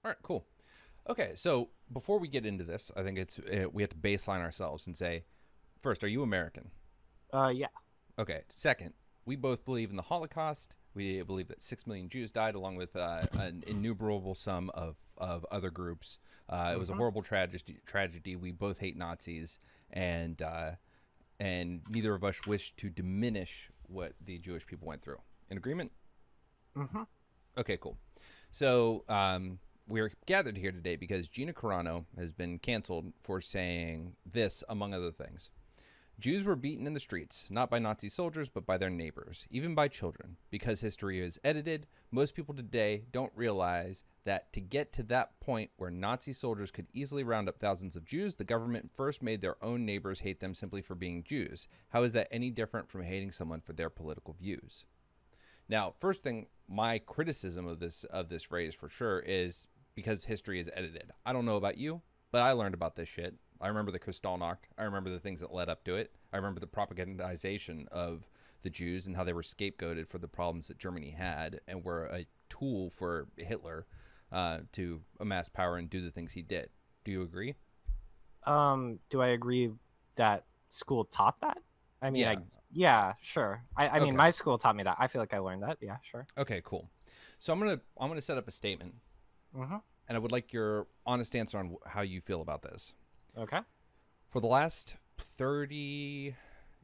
All right, cool. Okay, so before we get into this, I think we have to baseline ourselves and say, first, are you American? Yeah. Okay. Second, we both believe in the Holocaust. We believe that 6 million Jews died, along with an innumerable sum of other groups. It was a Mm-hmm. horrible tragedy. Tragedy. We both hate Nazis, and neither of us wish to diminish what the Jewish people went through. In agreement? Mm-hmm. Okay, cool. So we're gathered here today because Gina Carano has been canceled for saying this, among other things. Jews were beaten in the streets, not by Nazi soldiers, but by their neighbors, even by children. Because history is edited, most people today don't realize that to get to that point where Nazi soldiers could easily round up thousands of Jews, the government first made their own neighbors hate them simply for being Jews. How is that any different from hating someone for their political views? Now, first thing, my criticism of this phrase for sure is because history is edited. I don't know about you, but I learned about this shit. I remember the Kristallnacht. I remember the things that led up to it. I remember the propagandization of the Jews and how they were scapegoated for the problems that Germany had and were a tool for Hitler to amass power and do the things he did. Do you agree? Do I agree that school taught that? I mean, Yeah. yeah, sure. I mean, Okay. my school taught me that. I feel like I learned that. Yeah, sure. Okay. Cool. So I'm gonna set up a statement, Mm-hmm. and I would like your honest answer on how you feel about this. Okay. For the last 30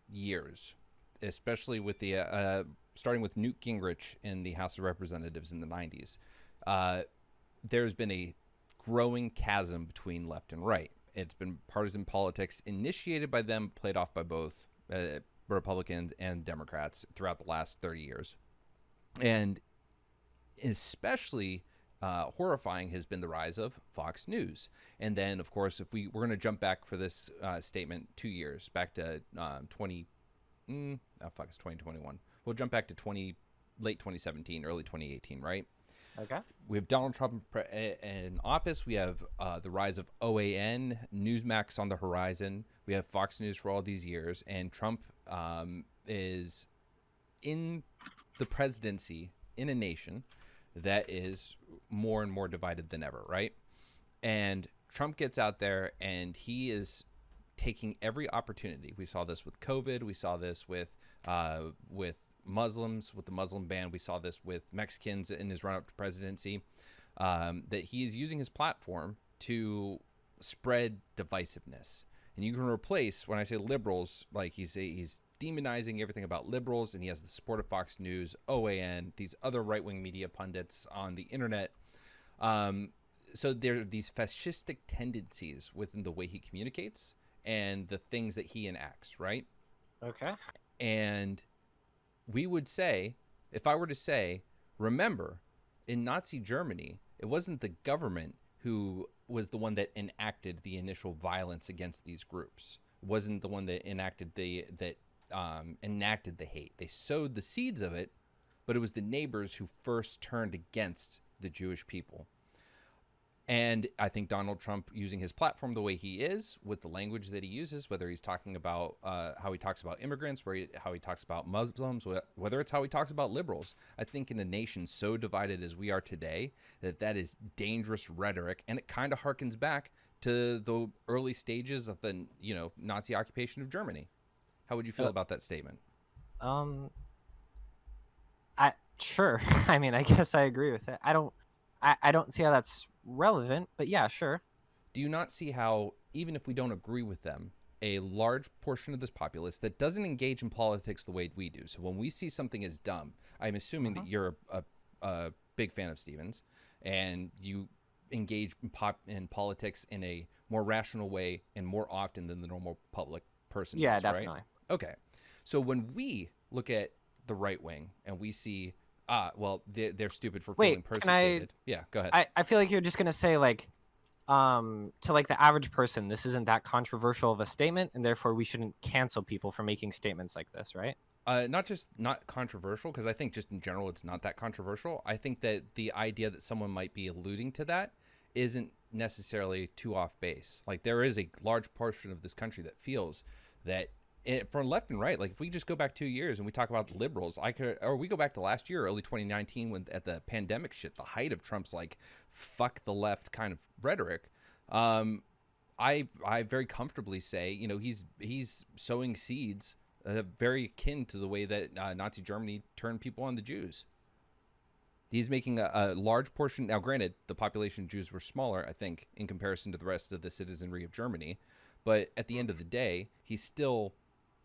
years, especially with the starting with Newt Gingrich in the House of Representatives in the 90s, uh, there's been a growing chasm between left and right. It's been partisan politics initiated by them, played off by both Republicans and Democrats throughout the last 30 years. And especially horrifying has been the rise of Fox News. And then, of course, if we're going to jump back for this statement 2 years, back to 20, it's 2021. We'll jump back to late 2017, early 2018, right? Okay. We have Donald Trump in office. We have the rise of OAN, Newsmax on the horizon. We have Fox News for all these years. And Trump is in the presidency in a nation that is more and more divided than ever, right? And Trump gets out there and he is taking every opportunity. We saw this with COVID. We saw this with Muslims, with the Muslim ban. We saw this with Mexicans in his run up to presidency. That he is using his platform to spread divisiveness. And you can replace, when I say liberals, like he's demonizing everything about liberals, and he has the support of Fox News, OAN, these other right wing media pundits on the internet. So there are these fascistic tendencies within the way he communicates and the things that he enacts, right? Okay. And we would say, if I were to say, remember, in Nazi Germany, it wasn't the government who was the one that enacted the initial violence against these groups. It wasn't the one that enacted the hate. They sowed the seeds of it, but it was the neighbors who first turned against the Jewish people. And I think Donald Trump, using his platform the way he is, with the language that he uses, whether he's talking about how he talks about immigrants, how he talks about Muslims, whether it's how he talks about liberals, I think in a nation so divided as we are today, that is dangerous rhetoric, and it kind of harkens back to the early stages of the Nazi occupation of Germany. How would you feel Uh, about that statement? um, I sure. I mean, I guess I agree with it. I don't see how that's relevant, but yeah, sure. Do you not see how, even if we don't agree with them, a large portion of this populace that doesn't engage in politics the way we do? So when we see something as dumb, I'm assuming Mm-hmm. that you're a big fan of Stevens and you engage in politics in a more rational way and more often than the normal public person Yeah, does, right? definitely. Okay. So when we look at the right wing and we see, well, they're stupid for Wait, feeling can I persecuted. Yeah, go ahead. I feel like you're just gonna say like to like the average person, this isn't that controversial of a statement, and therefore we shouldn't cancel people for making statements like this, right? Not controversial, because I think just in general it's not that controversial. I think that the idea that someone might be alluding to that isn't necessarily too off base. Like there is a large portion of this country that feels that from left and right, like if we just go back 2 years and we talk about the liberals, or we go back to last year, early 2019, when at the pandemic shit, the height of Trump's like fuck the left kind of rhetoric. Um, I very comfortably say, he's sowing seeds very akin to the way that Nazi Germany turned people on the Jews. He's making a large portion. Now, granted, the population of Jews were smaller, I think, in comparison to the rest of the citizenry of Germany. But at the end of the day, he's still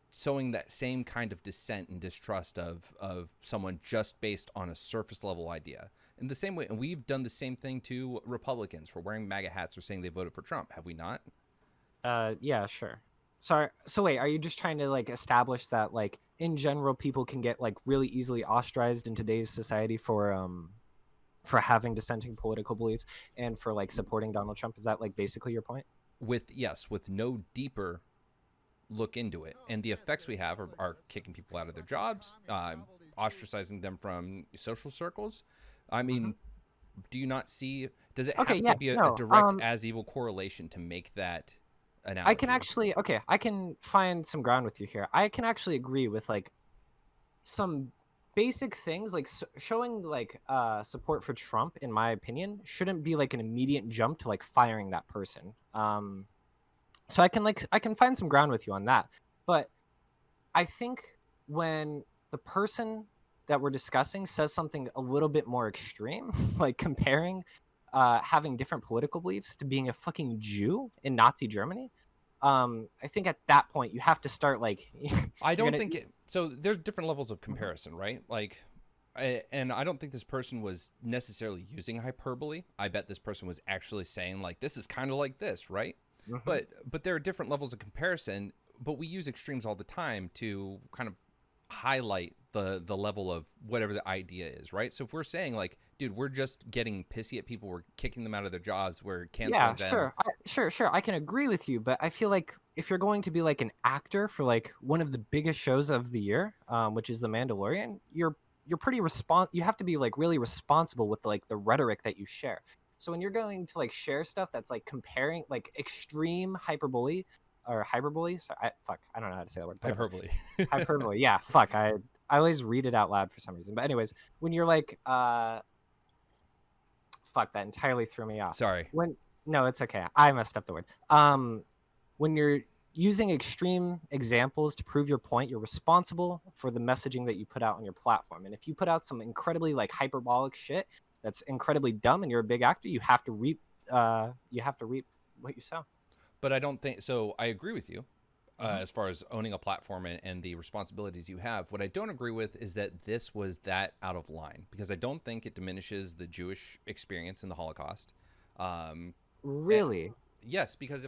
sowing that same kind of dissent and distrust of someone just based on a surface level idea. In the same way, and we've done the same thing to Republicans for wearing MAGA hats or saying they voted for Trump, have we not? Yeah, sure. Sorry. So wait, are you just trying to like establish that like in general people can get like really easily ostracized in today's society for having dissenting political beliefs and for like supporting Donald Trump? Is that like basically your point? With no deeper look into it, and the effects we have are kicking people out of their jobs, ostracizing them from social circles. I mean, do you not see? Does it Okay, have yeah, to be a no. direct as evil correlation to make that analogy? I can find some ground with you here. I can actually agree with like some basic things like showing like support for Trump, in my opinion, shouldn't be like an immediate jump to like firing that person. So I can find some ground with you on that. But I think when the person that we're discussing says something a little bit more extreme, like comparing having different political beliefs to being a fucking Jew in Nazi Germany, I think at that point you have to start like I you're don't gonna. think it. So there's different levels of comparison, right? Like, and I don't think this person was necessarily using hyperbole. I bet this person was actually saying like, this is kind of like this, right? Mhm. But there are different levels of comparison. But we use extremes all the time to kind of highlight the level of whatever the idea is, right? So if we're saying like, dude, we're just getting pissy at people, we're kicking them out of their jobs, we're Yeah, canceling them. sure. Sure. I can agree with you, but I feel like if you're going to be like an actor for like one of the biggest shows of the year, which is The Mandalorian, you're pretty you have to be like really responsible with like the rhetoric that you share. So when you're going to like share stuff that's like comparing like extreme hyperbole or hyperbole, sorry, fuck, I don't know how to say that word. Whatever. Hyperbole. Hyperbole. Yeah, fuck. I always read it out loud for some reason. But anyways, when you're like fuck, that entirely threw me off. Sorry. When No, it's okay. I messed up the word. When you're using extreme examples to prove your point, you're responsible for the messaging that you put out on your platform. And if you put out some incredibly like hyperbolic shit that's incredibly dumb and you're a big actor, you have to reap what you sow. But I don't think so. I agree with you as far as owning a platform and the responsibilities you have. What I don't agree with is that this was that out of line, because I don't think it diminishes the Jewish experience in the Holocaust. Eh, Really? yes, because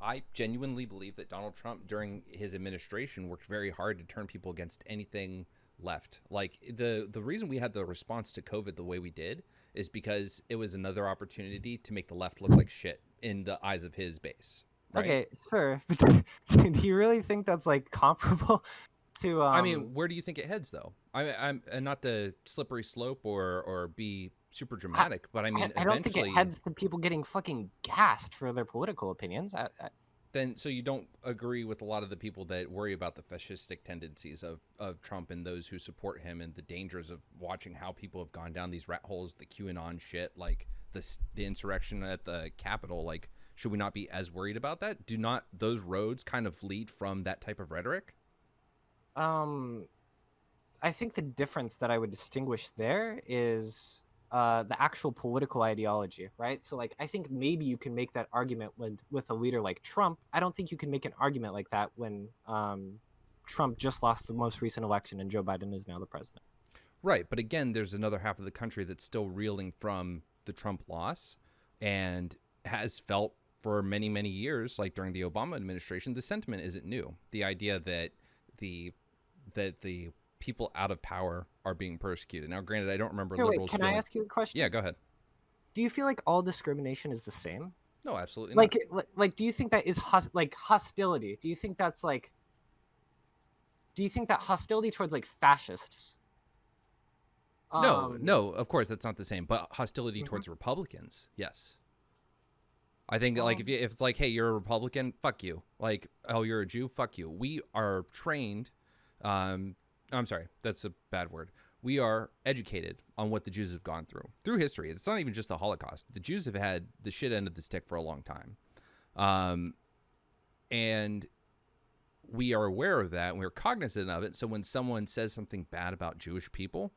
I genuinely believe that Donald Trump during his administration worked very hard to turn people against anything left. Like the reason we had the response to COVID the way we did is because it was another opportunity to make the left look like shit in the eyes of his base, right? Okay, sure. But do you really think that's like comparable to I mean, where do you think it heads though? I'm and not the slippery slope or be super I, dramatic, but I mean, I don't think it eventually, heads to people getting fucking gassed for their political opinions. then so you don't agree with a lot of the people that worry about the fascistic tendencies of Trump and those who support him and the dangers of watching how people have gone down these rat holes, the QAnon shit, like the insurrection at the Capitol. Like, should we not be as worried about that? Do not those roads kind of lead from that type of rhetoric? Um, I think the difference that I would distinguish there is the actual political ideology, right? So, like, I think maybe you can make that argument with a leader like Trump. I don't think you can make an argument like that when Trump just lost the most recent election and Joe Biden is now the president. Right, but again, there's another half of the country that's still reeling from the Trump loss and has felt for many, many years, like during the Obama administration, the sentiment isn't new. The idea that the the people out of power are being persecuted. Now, granted, I don't remember Here, wait, liberals can I feeling. ask you a Yeah, question? go ahead. Do you feel like all discrimination is the same? No, absolutely not. Like, do you think that is like hostility? Do you think that hostility towards like fascists? No, Um, no, of course that's not the same. But hostility mhm. towards Republicans, yes. I think like Um, if it's like, hey, you're a Republican, fuck you. Like, oh, you're a Jew, fuck you. We are trained. I'm sorry, that's a bad word. We are educated on what the Jews have gone through history. It's not even just the Holocaust. The Jews have had the shit end of the stick for a long time, um, and we are aware of that. And we're cognizant of it. So when someone says something bad about Jewish people,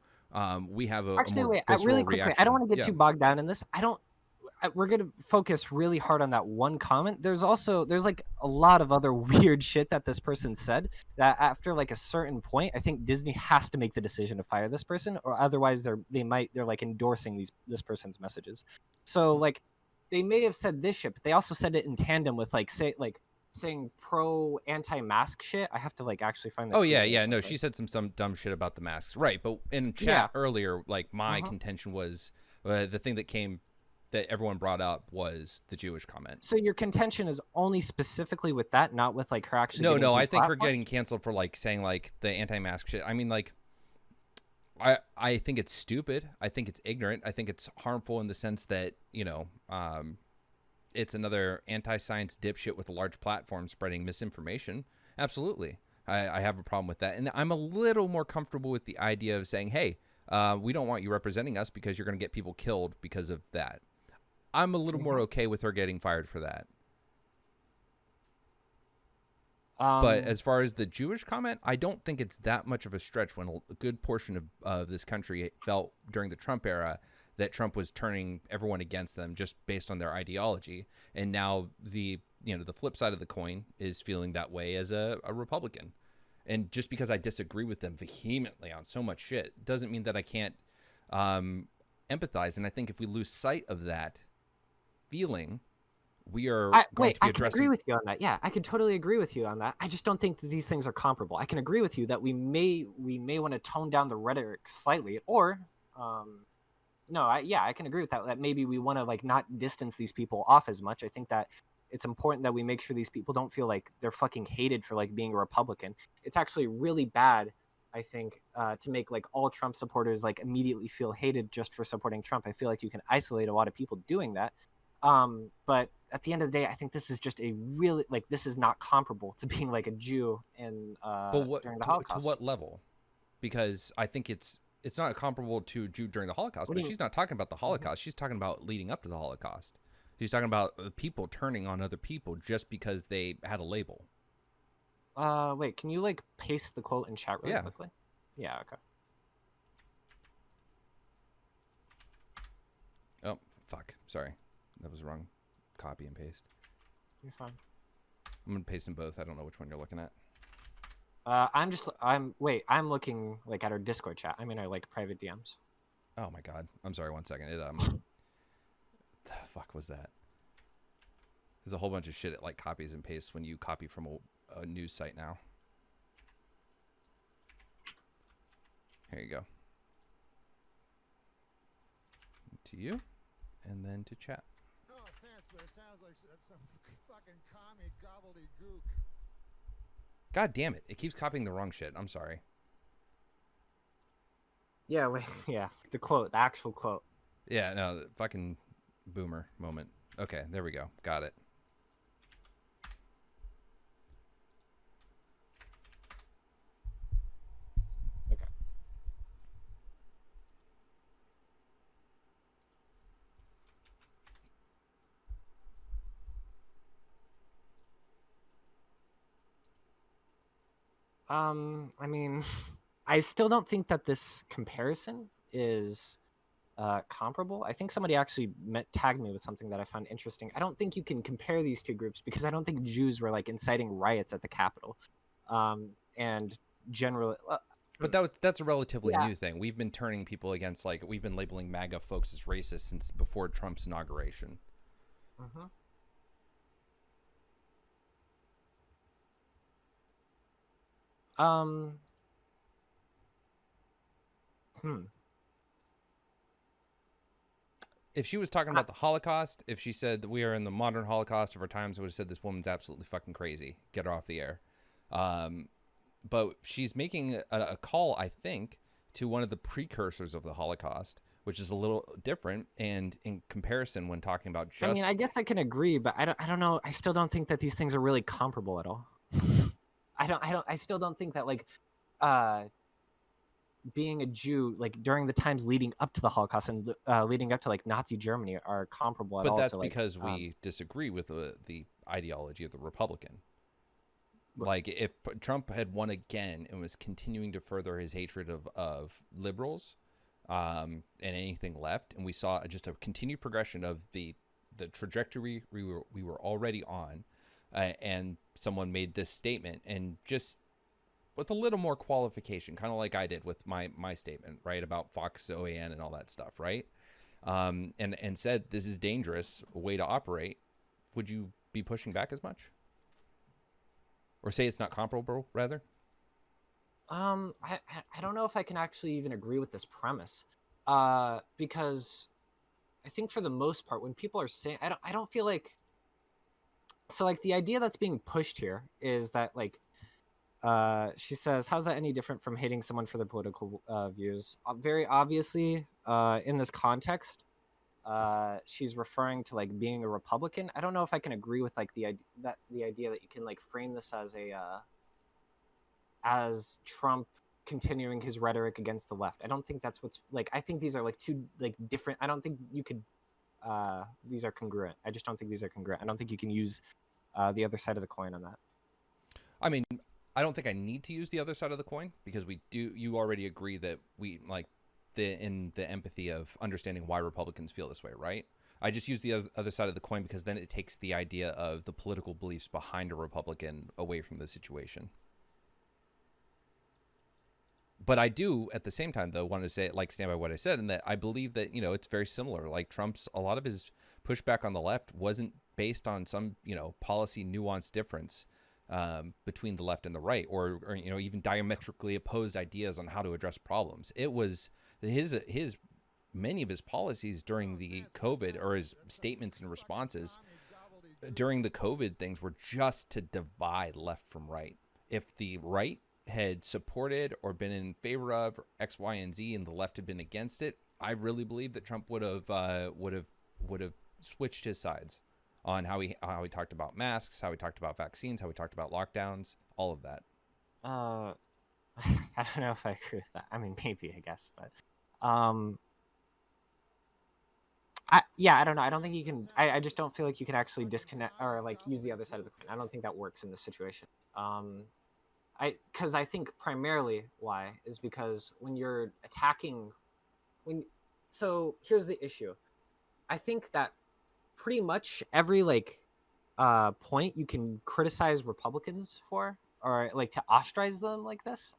we have a Actually, more wait. Really visceral quickly, I don't reaction. want to get Yeah. too bogged down in this. I don't. We're gonna focus really hard on that one comment. There's like a lot of other weird shit that this person said. That after like a certain point, I think Disney has to make the decision to fire this person, or otherwise they're like endorsing this person's messages. So like, they may have said this shit, but they also said it in tandem with like saying pro anti-mask shit. I have to like actually find the Oh tweet yeah, really yeah. No, quickly. she said some dumb shit about the masks, right? But in Yeah. chat earlier, like my Uh-huh. contention was the thing that everyone brought up was the Jewish comment. So your contention is only specifically with that, not with like her actually No, getting no, I think her deplatformed? getting canceled for like saying like the anti-mask shit. I mean, like, I think it's stupid. I think it's ignorant. I think it's harmful in the sense that it's another anti-science dipshit with a large platform spreading misinformation. Absolutely, I have a problem with that, and I'm a little more comfortable with the idea of saying, hey, we don't want you representing us because you're going to get people killed because of that. I'm a little more Mhm. okay with her getting fired for that. But Um, as far as the Jewish comment, I don't think it's that much of a stretch when a good portion of this country felt during the Trump era that Trump was turning everyone against them just based on their ideology. And now the flip side of the coin is feeling that way as a Republican. And just because I disagree with them vehemently on so much shit doesn't mean that I can't empathize. And I think if we lose sight of that feeling, we are going to be I can agree addressing. with you on that. Yeah, I can totally agree with you on that. I just don't think that these things are comparable. I can agree with you that we may want to tone down the rhetoric slightly, or um, no, I can agree with that. That maybe we want to like not distance these people off as much. I think that it's important that we make sure these people don't feel like they're fucking hated for like being a Republican. It's actually really bad, I think, to make like all Trump supporters like immediately feel hated just for supporting Trump. I feel like you can isolate a lot of people doing that. But at the end of the day, I think this is just a really like this is not comparable to being like a Jew in But what during the to Holocaust. what level? Because I think it's not comparable to Jew during the Holocaust, What do but you? she's not talking about the Mhm. Holocaust. She's talking about leading up to the Holocaust. She's talking about people turning on other people just because they had a label. Wait, can you like paste the quote in chat really Yeah. quickly? Yeah, okay. Oh, fuck. Sorry. That was wrong. Copy and paste. You're fine. I'm going to paste them both. I don't know which one you're looking at. I'm looking like at our Discord chat. I'm in our like private DMs. Oh my god. I'm sorry. One second. The fuck was that? There's a whole bunch of shit it like copies and pastes when you copy from a news site now. Here you go. To you, and then to chat. No offense, but it sounds like some fucking commie gobbledygook. God damn it. It keeps copying the wrong shit. I'm sorry. Yeah, wait, yeah, the actual quote. Yeah, no, the fucking boomer moment. Okay, there we go. Got it. Okay. I mean, I still don't think that this comparison is comparable. I think somebody actually tagged me with something that I found interesting. I don't think you can compare these two groups because I don't think Jews were like inciting riots at the Capitol. And generally, But that's a relatively yeah. new thing. We've been turning people against, like, we've been labeling MAGA folks as racist since before Trump's inauguration. Mm-hmm. Um. Hmm. If she was talking I, about the Holocaust, if she said that we are in the modern Holocaust of our times, I would have said this woman's absolutely fucking crazy. Get her off the air. But she's making a call, I think, to one of the precursors of the Holocaust, which is a little different. And in comparison, when talking about I mean, just I guess I can agree, but I don't know. I still don't think that these things are really comparable at all. I still don't think that like uh being a Jew like during the times leading up to the Holocaust and leading up to like Nazi Germany are comparable at but all that's to like because we disagree with the ideology of the Republican. Wh- Like if Trump had won again and was continuing to further his hatred of liberals, and anything left, and we saw just a continued progression of the trajectory we were already on, and someone made this statement, and just with a little more qualification, kind of like I did with my statement, right, about Fox OAN and all that stuff, right? And said this is dangerous way to operate. Would you be pushing back as much, or say it's not comparable, rather? I don't know if I can actually even agree with this premise, because I think for the most part, when people are saying, I don't feel like, so like the idea that's being pushed here is that like, she says, how's that any different from hating someone for their political views? Very obviously, in this context, she's referring to like being a Republican. I don't know if I can agree with like the idea that you can like frame this as a as Trump continuing his rhetoric against the left. I don't think that's what's like. I think these are like two like different. I don't think you could. These are congruent. I just don't think these are congruent. I don't think you can use the other side of the coin on that. I mean, I don't think I need to use the other side of the coin, because we do. You already agree that we like the empathy of understanding why Republicans feel this way, right? I just use the other side of the coin because then it takes the idea of the political beliefs behind a Republican away from the situation. But I do, at the same time, though, want to say, like, stand by what I said, and that I believe that, it's very similar. Like, Trump's, a lot of his pushback on the left wasn't based on some, policy nuance difference between the left and the right, or even diametrically opposed ideas on how to address problems. It was his many of his policies during the COVID, or his statements and responses during the COVID things, were just to divide left from right. If the right had supported or been in favor of X, Y, and Z, and the left had been against it, I really believe that Trump would have switched his sides on how he talked about masks, how he talked about vaccines, how he talked about lockdowns, all of that. I don't know if I agree with that. I mean, maybe, I guess, but I don't know. I don't think you can. I just don't feel like you can actually disconnect or like use the other side of the coin. I don't think that works in this situation. Because I think primarily why is because when you're attacking, so here's the issue. I think that pretty much every like point you can criticize Republicans for, or like to ostracize them like this,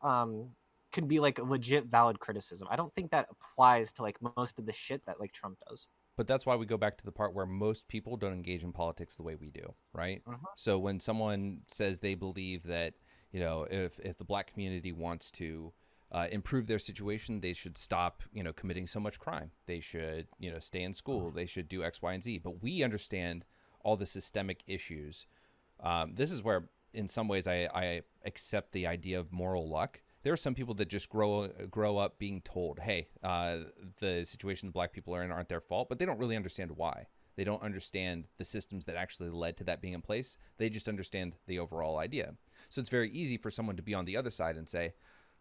could be like a legit valid criticism. I don't think that applies to like most of the shit that like Trump does. But that's why we go back to the part where most people don't engage in politics the way we do, right? So when someone says they believe that, if the black community wants to improve their situation, they should stop, committing so much crime. They should, stay in school. They should do X, Y, and Z. But we understand all the systemic issues. This is where, in some ways, I accept the idea of moral luck. There are some people that just grow up being told, hey, the situation the black people are in aren't their fault, but they don't really understand why. They don't understand the systems that actually led to that being in place. They just understand the overall idea. So it's very easy for someone to be on the other side and say,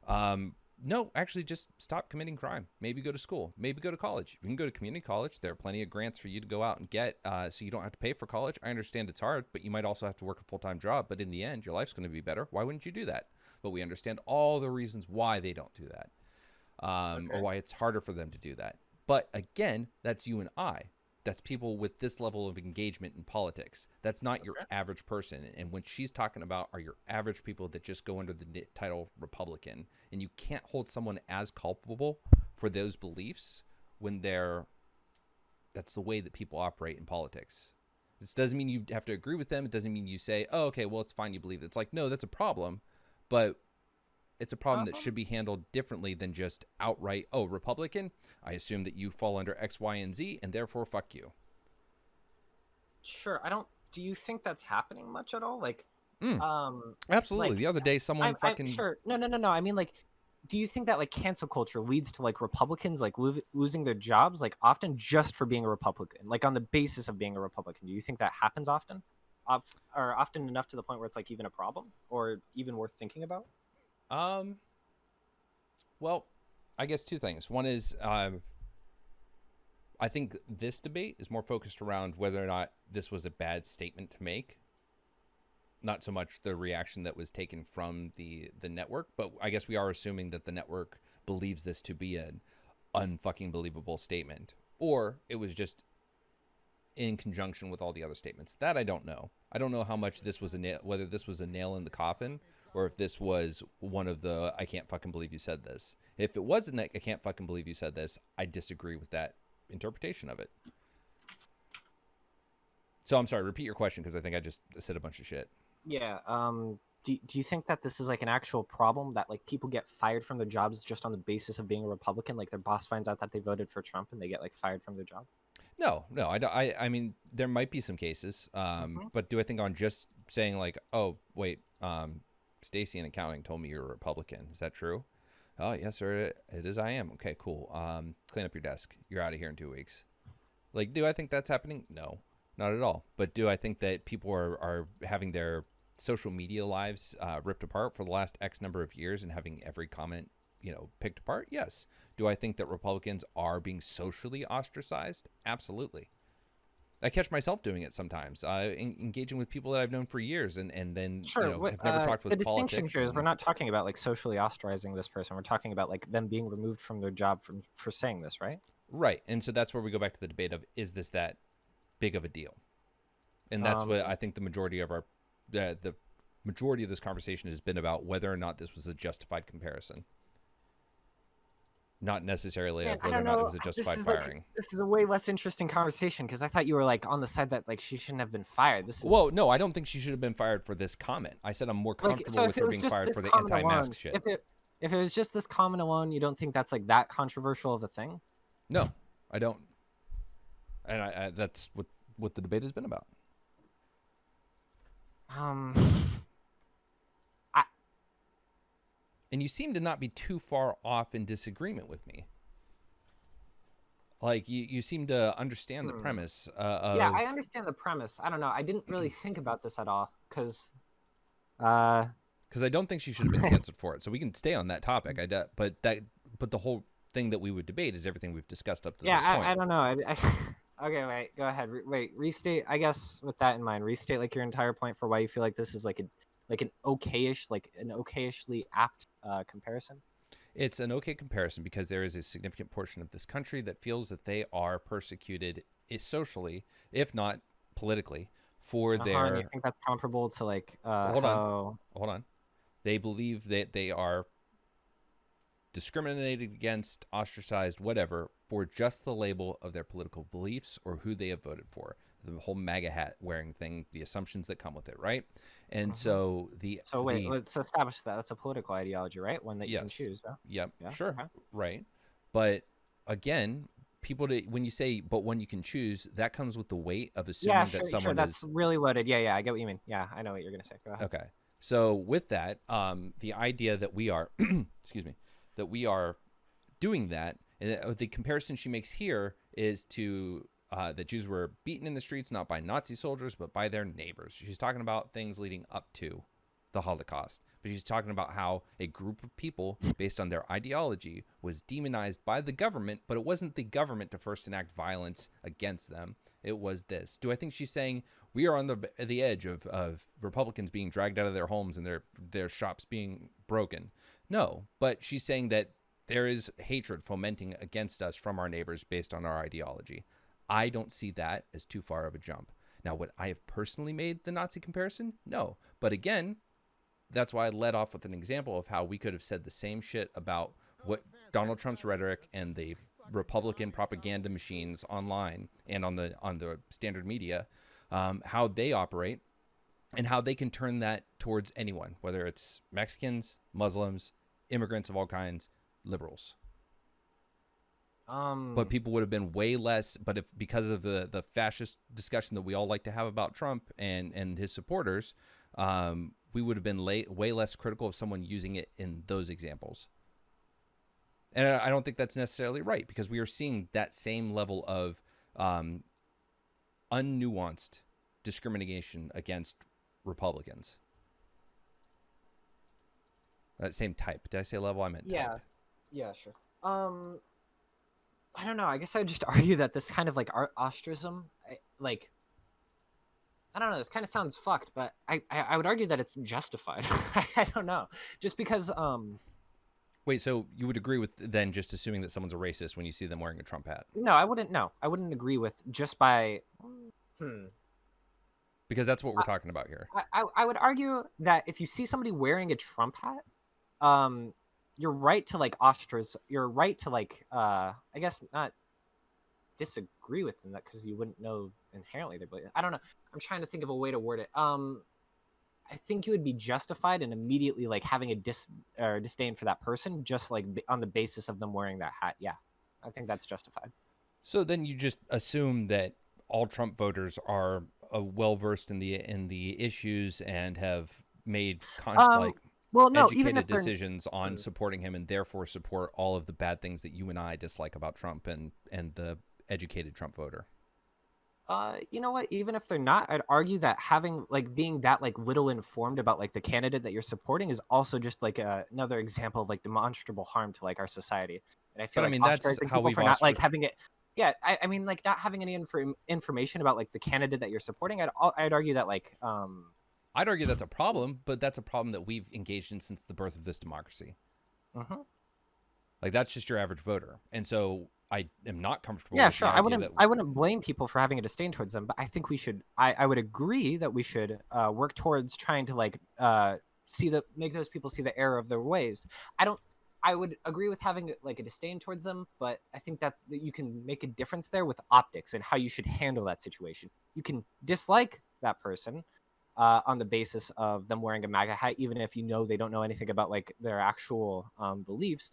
no, actually just stop committing crime. Maybe go to school. Maybe go to college. You can go to community college. There are plenty of grants for you to go out and get, so you don't have to pay for college. I understand it's hard, but you might also have to work a full-time job. But in the end, your life's going to be better. Why wouldn't you do that? But we understand all the reasons why they don't do that, or why it's harder for them to do that. But again, that's you and I. That's people with this level of engagement in politics. That's not your average person. And when she's talking about are your average people that just go under the title Republican, and you can't hold someone as culpable for those beliefs when that's the way that people operate in politics. This doesn't mean you have to agree with them. It doesn't mean you say, oh, okay, well, it's fine, you believe it. It's like, no, that's a problem. But it's a problem that should be handled differently than just outright, oh, Republican, I assume that you fall under X, Y, and Z, and therefore fuck you. Sure. Do you think that's happening much at all? Like, Absolutely. like, The other day, someone fucking... Sure. No. I mean, like, do you think that like cancel culture leads to like Republicans like losing their jobs like often just for being a Republican, like on the basis of being a Republican? Do you think that happens often, or often enough to the point where it's like even a problem or even worth thinking about? Um, well, I guess two things. One is I think this debate is more focused around whether or not this was a bad statement to make, not so much the reaction that was taken from the network. But I guess we are assuming that the network believes this to be an unfucking believable statement, or it was just in conjunction with all the other statements. That I don't know. I don't know how much this was whether this was a nail in the coffin, or if this was one of the I can't fucking believe you said this. If it wasn't I can't fucking believe you said this, I disagree with that interpretation of it. So I'm sorry, repeat your question, because I think I just said a bunch of shit. Yeah. Do you think that this is like an actual problem that like people get fired from their jobs just on the basis of being a Republican? Like their boss finds out that they voted for Trump and they get like fired from their job? No, I don't. I mean, there might be some cases, but do I think on just saying like, oh wait, Stacy in accounting told me you're a Republican. Is that true? Oh yes, sir. It is. I am. Okay, cool. Clean up your desk. You're out of here in 2 weeks. Like, do I think that's happening? No, not at all. But do I think that people are having their social media lives ripped apart for the last X number of years and having every comment, picked apart? Yes. Do I think that Republicans are being socially ostracized? Absolutely. I catch myself doing it sometimes, engaging with people that I've known for years, and then Sure. have never talked with The distinction politics. here is we're not talking about like socially ostracizing this person. We're talking about like them being removed from their job for saying this, right? Right, and so that's where we go back to the debate of, is this that big of a deal? And that's what I think the majority of the majority of this conversation has been about, whether or not this was a justified comparison, not necessarily Man, of I whether or don't not it know. was a justified This is firing. this is a way less interesting conversation because I thought you were like on the side that like she shouldn't have been fired. This is Well, no, I don't think she should have been fired for this comment. I said I'm more like comfortable so with if it her was being just fired this for the comment anti-mask alone, shit. if it was just this comment alone, you don't think that's like that controversial of a thing? No, I don't. And I that's what the debate has been about. And you seem to not be too far off in disagreement with me. Like you seem to understand the premise Yeah, of. I understand the premise. I don't know. I didn't really think about this at all because Because I don't think she should have been canceled for it. So we can stay on that topic. But the whole thing that we would debate is everything we've discussed up to this point. I don't know. Okay, wait, go ahead. Restate. I guess with that in mind, restate like your entire point for why you feel like this is like an okayishly apt comparison. It's an okay comparison because there is a significant portion of this country that feels that they are persecuted socially, if not politically, for their. You think that's comparable to like Hold on. They believe that they are discriminated against, ostracized, whatever, for just the label of their political beliefs or who they have voted for. The whole MAGA hat wearing thing, the assumptions that come with it, right? And so let's establish that that's a political ideology, right? One that you can choose. Huh? Yep. Yeah. Sure. Okay. Right. But again, when you say but one you can choose, that comes with the weight of assuming that someone that's really loaded. Yeah, I get what you mean. Yeah, I know what you're gonna say. Go ahead. Okay. So with that, the idea that we are excuse me, that we are doing that, and the comparison she makes here is to that Jews were beaten in the streets not by Nazi soldiers but by their neighbors. She's talking about things leading up to the Holocaust, but she's talking about how a group of people based on their ideology was demonized by the government, but it wasn't the government to first enact violence against them. It was this. Do I think she's saying we are on the edge of Republicans being dragged out of their homes and their shops being broken? No, but she's saying that there is hatred fomenting against us from our neighbors based on our ideology. I don't see that as too far of a jump. Now, would I have personally made the Nazi comparison? No. But again, that's why I led off with an example of how we could have said the same shit about what Donald Trump's rhetoric and the Republican propaganda machines online and on the standard media, how they operate and how they can turn that towards anyone, whether it's Mexicans, Muslims, immigrants of all kinds, liberals. But people would have been way less. But because of the fascist discussion that we all like to have about Trump and his supporters, we would have been way less critical of someone using it in those examples. And I don't think that's necessarily right, because we are seeing that same level of unnuanced discrimination against Republicans. That same type. Did I say level? I meant type. Yeah, sure. I don't know. I guess I would just argue that this kind of like ostracism, like, I don't know. This kind of sounds fucked, but I would argue that it's justified. I don't know, just because Wait, so you would agree with then just assuming that someone's a racist when you see them wearing a Trump hat? no, I wouldn't. No, I wouldn't agree with just by. Because that's what we're talking about here. I would argue that if you see somebody wearing a Trump hat, you're right to like ostracize. You're right to like I guess not disagree with them, that because you wouldn't know inherently they're. I don't know. I'm trying to think of a way to word it. I think you would be justified in immediately like having a disdain for that person, just like on the basis of them wearing that hat. Yeah, I think that's justified. So then you just assume that all Trump voters are well versed in the issues and have made well, no, even educated if they're decisions on supporting him, and therefore support all of the bad things that you and I dislike about Trump and the educated Trump voter. you know what? Even if they're not, I'd argue that having like being that like little informed about like the candidate that you're supporting is also just like another example of like demonstrable harm to like our society. And I feel But I like mean, that's ostracizing how people we've for not like having it. Yeah, I mean, like not having any information about like the candidate that you're supporting. I'd argue that like I'd argue that's a problem, but that's a problem that we've engaged in since the birth of this democracy. Like that's just your average voter, and so I am not comfortable. Yeah, with sure. the idea that I wouldn't blame people for having a disdain towards them, but I think we should. I would agree that we should work towards trying to like make those people see the error of their ways. I would agree with having like a disdain towards them, but I think that you can make a difference there with optics and how you should handle that situation. You can dislike that person on the basis of them wearing a MAGA hat, even if you know they don't know anything about like their actual beliefs.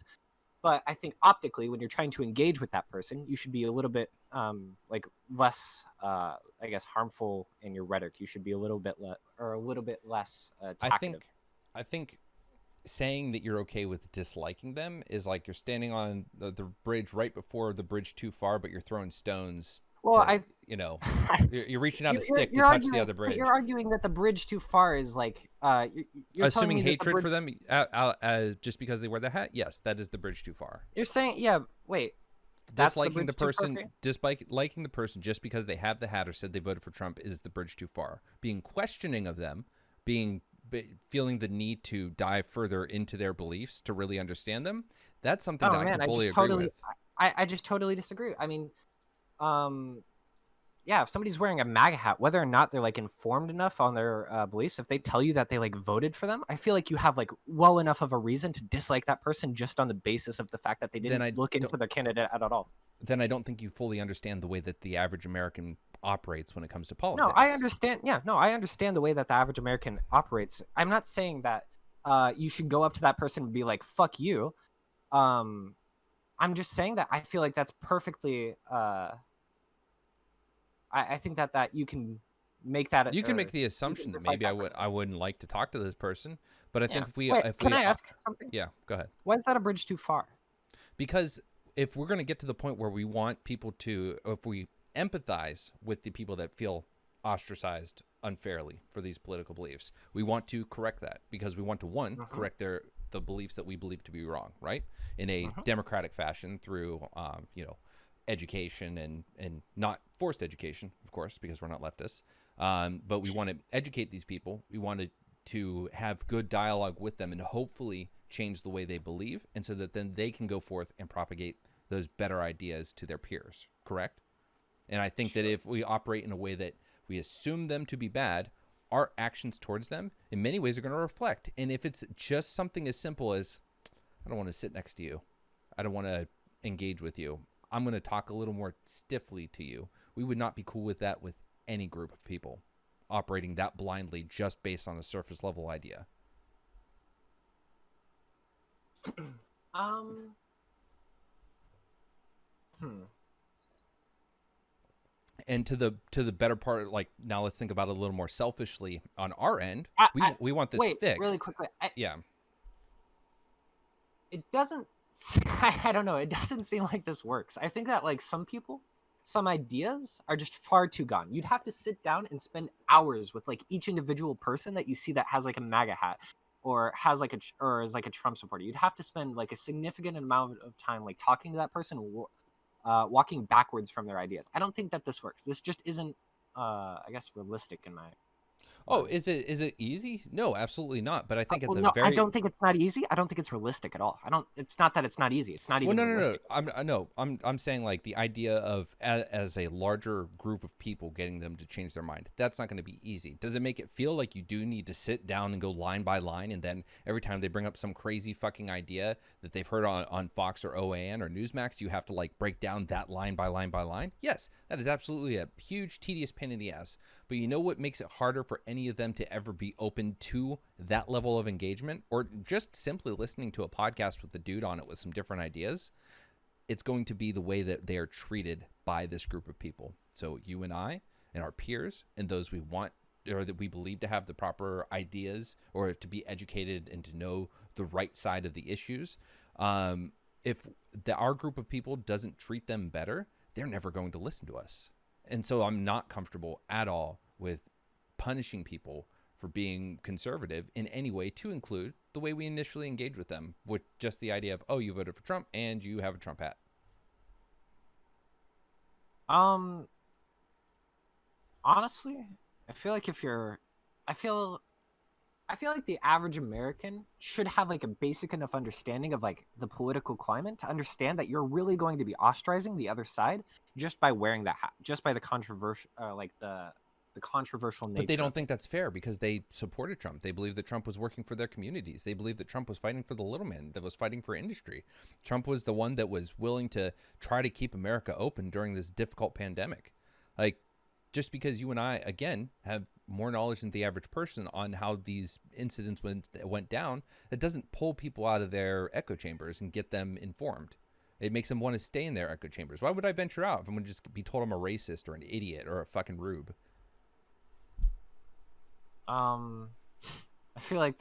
But I think optically, when you're trying to engage with that person, you should be a little bit like less, I guess, harmful in your rhetoric. You should be a little bit less talkative. I think saying that you're okay with disliking them is like you're standing on the bridge right before the bridge too far, but you're throwing stones. Well, you're reaching out a stick to touch the other bridge. You're arguing that the bridge too far is like you're assuming hatred for them just because they wear the hat. Yes, that is the bridge too far. You're saying, yeah, wait. Disliking the person just because they have the hat or said they voted for Trump is the bridge too far. Being questioning of them, feeling the need to dive further into their beliefs to really understand them, that's something that I can fully agree with. I just totally disagree. I mean, yeah, if somebody's wearing a MAGA hat, whether or not they're like informed enough on their beliefs, if they tell you that they like voted for them, I feel like you have like well enough of a reason to dislike that person just on the basis of the fact that they didn't look into their candidate at all. Then I don't think you fully understand the way that the average American operates when it comes to politics. No, I understand. Yeah, no, I understand the way that the average American operates. I'm not saying that you should go up to that person and be like, "Fuck you." I'm just saying that I feel like that's perfectly. I think that you can make that. You can make the assumption that maybe I wouldn't like to talk to this person, but I think can I ask something? Yeah, go ahead. Why is that a bridge too far? Because if we're going to get to the point where we want people to, if we empathize with the people that feel ostracized unfairly for these political beliefs, we want to correct that, because we want to correct the beliefs that we believe to be wrong, right? In a democratic fashion through education and not forced education, of course, because we're not leftists. But we want to educate these people. We want to have good dialogue with them and hopefully change the way they believe, and so that then they can go forth and propagate those better ideas to their peers, correct? And I think that if we operate in a way that we assume them to be bad, our actions towards them in many ways are going to reflect. And if it's just something as simple as, I don't want to sit next to you, I don't want to engage with you, I'm going to talk a little more stiffly to you, we would not be cool with that with any group of people operating that blindly just based on a surface level idea. And to the better part, like, now let's think about it a little more selfishly on our end. We want this fixed. Really quickly. Yeah. It doesn't I don't know. It doesn't seem like this works. I think that like some people, some ideas are just far too gone. You'd have to sit down and spend hours with like each individual person that you see that has like a MAGA hat or has like or is like a Trump supporter. You'd have to spend like a significant amount of time like talking to that person, walking backwards from their ideas. I don't think that this works. This just isn't, I guess, realistic in my Oh, mind. is it easy? No, absolutely not. But I think at Well, the no, I very don't think it's not easy. I don't think it's realistic at all. I don't. It's not that it's not easy. It's not well, even no. realistic. I'm saying like the idea of as a larger group of people getting them to change their mind. That's not going to be easy. Does it make it feel like you do need to sit down and go line by line, and then every time they bring up some crazy fucking idea that they've heard on Fox or OAN or Newsmax, you have to like break down that line by line by line? Yes, that is absolutely a huge, tedious pain in the ass. But you know what makes it harder for any of them to ever be open to that level of engagement, or just simply listening to a podcast with the dude on it with some different ideas? It's going to be the way that they are treated by this group of people. So you and I and our peers and those we want or that we believe to have the proper ideas or to be educated and to know the right side of the issues, if our group of people doesn't treat them better, they're never going to listen to us. And so I'm not comfortable at all with punishing people for being conservative in any way, to include the way we initially engage with them, with just the idea of, oh, you voted for Trump and you have a Trump hat. Um, honestly, I feel like I feel like the average American should have like a basic enough understanding of like the political climate to understand that you're really going to be ostracizing the other side just by wearing that hat, just by the controversial, like the controversial But they nature don't of it. think that's fair because they supported Trump. They believe that Trump was working for their communities. They believe that Trump was fighting for the little man, that was fighting for industry. Trump was the one that was willing to try to keep America open during this difficult pandemic. Like, just because you and I, again, have more knowledge than the average person on how these incidents went down, it doesn't pull people out of their echo chambers and get them informed. It makes them want to stay in their echo chambers. Why would I venture out if I'm going to just be told I'm a racist or an idiot or a fucking rube? Um, I feel like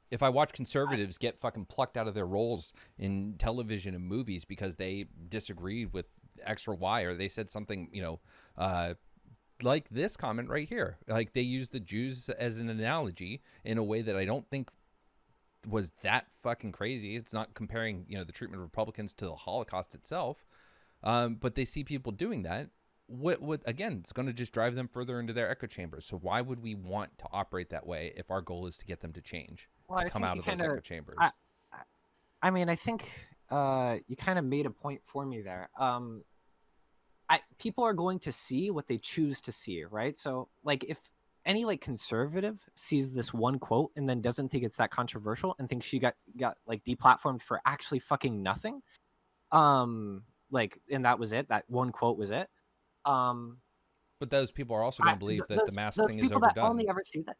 If I watch conservatives get fucking plucked out of their roles in television and movies because they disagreed with X or Y, or they said something, like this comment right here, like they use the Jews as an analogy in a way that I don't think was that fucking crazy. It's not comparing, the treatment of Republicans to the Holocaust itself, but they see people doing that. What again? It's going to just drive them further into their echo chambers. So why would we want to operate that way if our goal is to get them to change, well, to I come think out you of those kind echo of, chambers? I mean, I think you kind of made a point for me there. People are going to see what they choose to see, right? So, like, if any like conservative sees this one quote and then doesn't think it's that controversial and thinks she got like deplatformed for actually fucking nothing, like, and that was it. That one quote was it. Um, But those people are also going to believe that the mask those thing is people that overdone. only ever see that.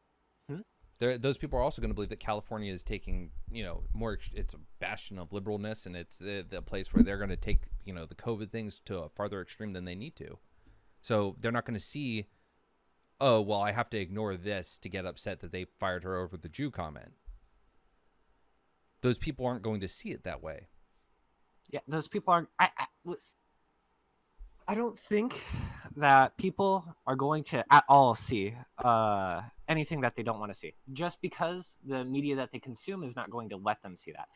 Hmm? Those people are also going to believe that California is taking, more. It's a bastion of liberalness, and it's the place where they're going to take, the COVID things to a farther extreme than they need to. So they're not going to see, oh, well, I have to ignore this to get upset that they fired her over the Jew comment. Those people aren't going to see it that way. Yeah, those people aren't. I don't think that people are going to at all see anything that they don't want to see, just because the media that they consume is not going to let them see that.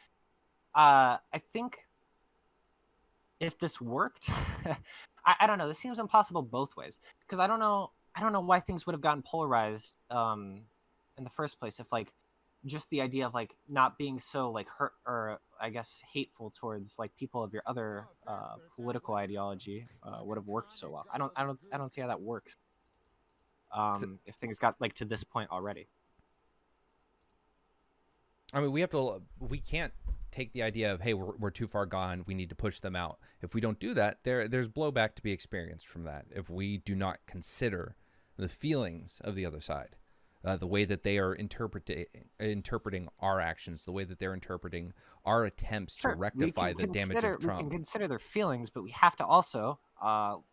I think if this worked, I don't know. This seems impossible both ways because I don't know why things would have gotten polarized in the first place if like just the idea of like not being so like hurt or I guess hateful towards like people of your other political ideology would have worked so well. I don't see how that works. If things got like to this point already. I mean, we can't take the idea of, hey, we're too far gone, we need to push them out. If we don't do that, there's blowback to be experienced from that. If we do not consider the feelings of the other side, the way that they are interpreting our actions, the way that they're interpreting our attempts to rectify the damage of Trump. We can consider their feelings, but we have to also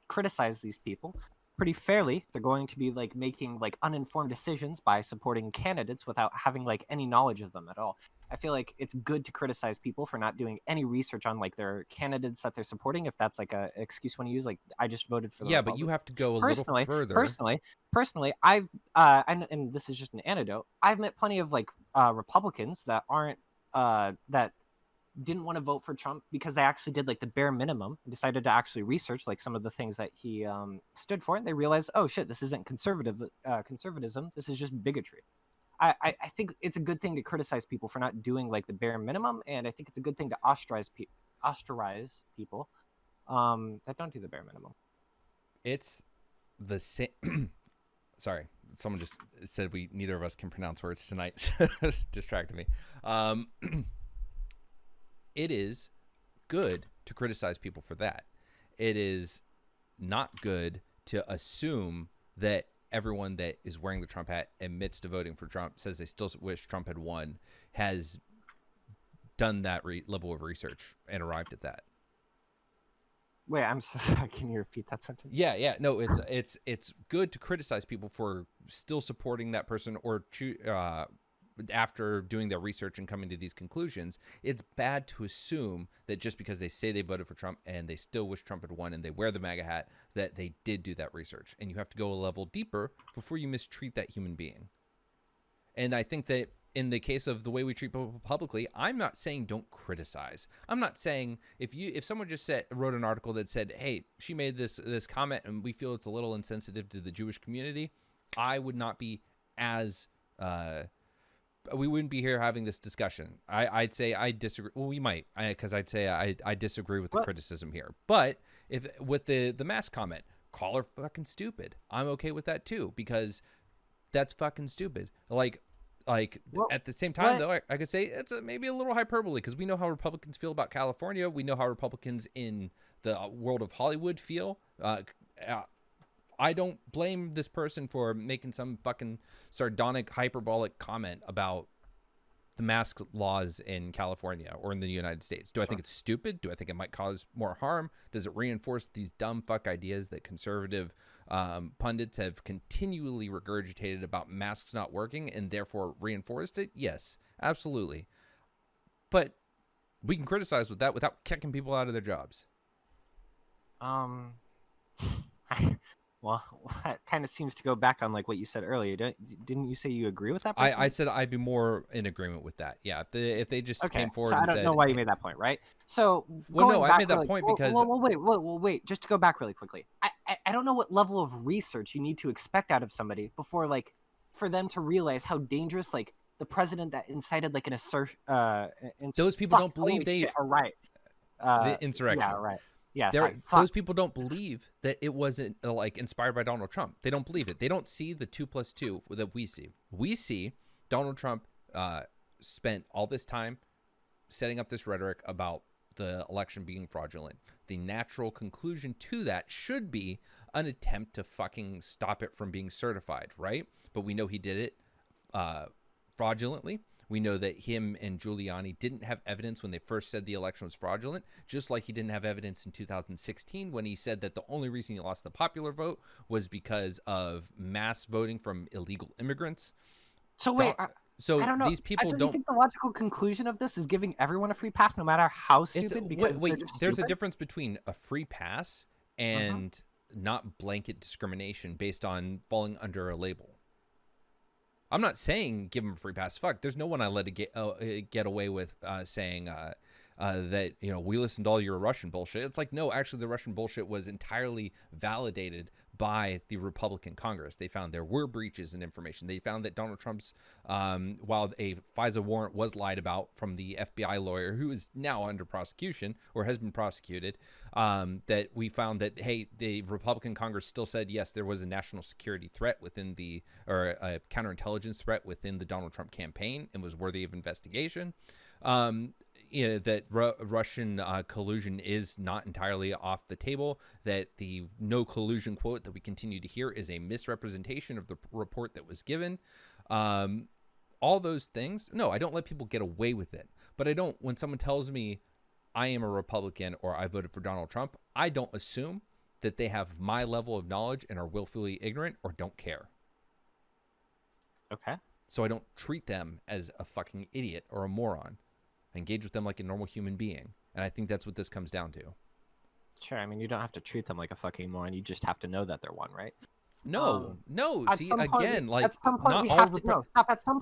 criticize these people pretty fairly. They're going to be like making like uninformed decisions by supporting candidates without having like any knowledge of them at all. I feel like it's good to criticize people for not doing any research on like their candidates that they're supporting. If that's like a excuse you want to use, like I just voted for the Yeah, but you Republican. have to go a little further. Personally, I've and this is just an anecdote. I've met plenty of like Republicans that aren't that didn't want to vote for Trump because they actually did like the bare minimum, decided to actually research like some of the things that he stood for, and they realized, oh shit, this isn't conservatism. This is just bigotry. I think it's a good thing to criticize people for not doing like the bare minimum, and I think it's a good thing to ostracize people that don't do the bare minimum. It's the same. Sorry, someone just said neither of us can pronounce words tonight. It's distracted me. It is good to criticize people for that. It is not good to assume that everyone that is wearing the Trump hat admits to voting for Trump, says they still wish Trump had won, has done that level of research and arrived at that. Wait, I'm so sorry. Can you repeat that sentence? Yeah. No, it's good to criticize people for still supporting that person or after doing their research and coming to these conclusions. It's bad to assume that just because they say they voted for Trump and they still wish Trump had won and they wear the MAGA hat, that they did do that research. And you have to go a level deeper before you mistreat that human being. And I think that in the case of the way we treat people publicly, I'm not saying don't criticize. I'm not saying if someone just wrote an article that said, hey, she made this comment and we feel it's a little insensitive to the Jewish community, I would not be as we wouldn't be here having this discussion. I'd say I disagree. Well, we might, because I'd say I disagree with the criticism here. But if with the mask comment, call her fucking stupid, I'm okay with that too, because that's fucking stupid. Like at the same time, though, I could say it's maybe a little hyperbole, because we know how Republicans feel about California. We know how Republicans in the world of Hollywood feel. I don't blame this person for making some fucking sardonic, hyperbolic comment about the mask laws in California or in the United States. Do I think it's stupid? Do I think it might cause more harm? Does it reinforce these dumb fuck ideas that conservative pundits have continually regurgitated about masks not working and therefore reinforced it? Yes, absolutely. But we can criticize with that without kicking people out of their jobs. Well, that kind of seems to go back on like what you said earlier. Didn't you say you agree with that person? I said I'd be more in agreement with that. Yeah, if they just came forward so and said... I don't know why you made that point, right? So... Well, no, I made that point because... Wait. Just to go back really quickly. I don't know what level of research you need to expect out of somebody before, like, for them to realize how dangerous, like, the president that incited, like, an assertion... Those people don't believe they... are right. The insurrection. Yeah, right. Yeah, those people don't believe that it wasn't like inspired by Donald Trump. They don't believe it. They don't see the 2+2 that we see. We see Donald Trump spent all this time setting up this rhetoric about the election being fraudulent. The natural conclusion to that should be an attempt to fucking stop it from being certified, right? But we know he did it fraudulently. We know that him and Giuliani didn't have evidence when they first said the election was fraudulent, just like he didn't have evidence in 2016 when he said that the only reason he lost the popular vote was because of mass voting from illegal immigrants. So wait, so I don't know. These people don't think the logical conclusion of this is giving everyone a free pass, no matter how stupid? Because there's a difference between a free pass and not blanket discrimination based on falling under a label. I'm not saying give him a free pass. Fuck, there's no one I let it get away with saying that, you know, we listened to all your Russian bullshit. It's like, no, actually the Russian bullshit was entirely validated by the Republican Congress. They found there were breaches in information. They found that Donald Trump's, while a FISA warrant was lied about from the FBI lawyer who is now under prosecution or has been prosecuted, that we found that, hey, the Republican Congress still said, yes, there was a national security threat within or a counterintelligence threat within the Donald Trump campaign and was worthy of investigation. You know, that Russian collusion is not entirely off the table, that the no collusion quote that we continue to hear is a misrepresentation of the report that was given. All those things. No, I don't let people get away with it. But I don't, when someone tells me I am a Republican or I voted for Donald Trump, I don't assume that they have my level of knowledge and are willfully ignorant or don't care. Okay. so I don't treat them as a fucking idiot or a moron. I engage with them like a normal human being. And I think that's what this comes down to. Sure, I mean, you don't have to treat them like a fucking moron. You just have to know that they're one, right? No. At See, some point, again, like, at some point not we all have to no stop. At some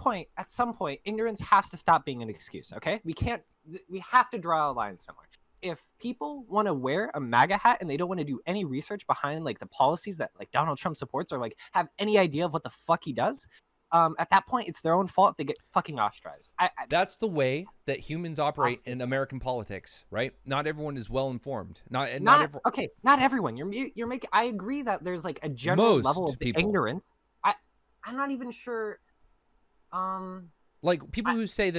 point, ignorance has to stop being an excuse. Okay, we can't. We have to draw a line somewhere. If people want to wear a MAGA hat and they don't want to do any research behind like the policies that like Donald Trump supports or like have any idea of what the fuck he does, at that point it's their own fault if they get fucking ostracized. That's the way that humans operate in American politics, right? Not everyone is well informed. Not everyone. You're making. I agree that there's like a general level of ignorance. I'm not even sure. Like people who say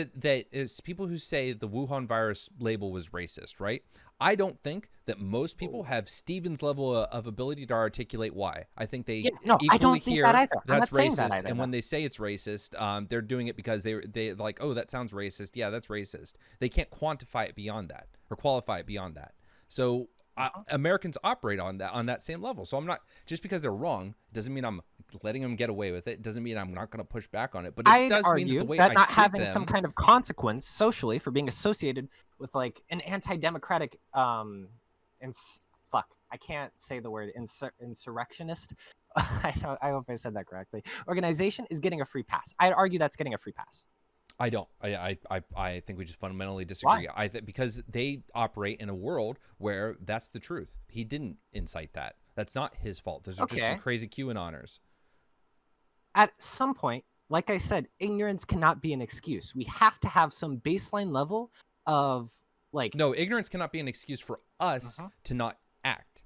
people who say the Wuhan virus label was racist, right? I don't think that most people have Steven's level of ability to articulate why. I think they equally hear that's racist, and when they say it's racist, they're doing it because they like, oh, that sounds racist. Yeah, that's racist. They can't quantify it beyond that or qualify it beyond that. So Americans operate on that same level. So I'm not, just because they're wrong doesn't mean I'm letting them get away with it. Doesn't mean I'm not going to push back on it. But it does mean that the way I not treat having them, some kind of consequence socially for being associated with like an anti-democratic I can't say the word insurrectionist. I hope I said that correctly. Organization is getting a free pass. I'd argue that's getting a free pass. I don't. I think we just fundamentally disagree. Why? Because they operate in a world where that's the truth. He didn't incite that. That's not his fault. Those are just some crazy QAnoners. At some point, like I said, ignorance cannot be an excuse. We have to have some baseline level of like. No, ignorance cannot be an excuse for us to not act.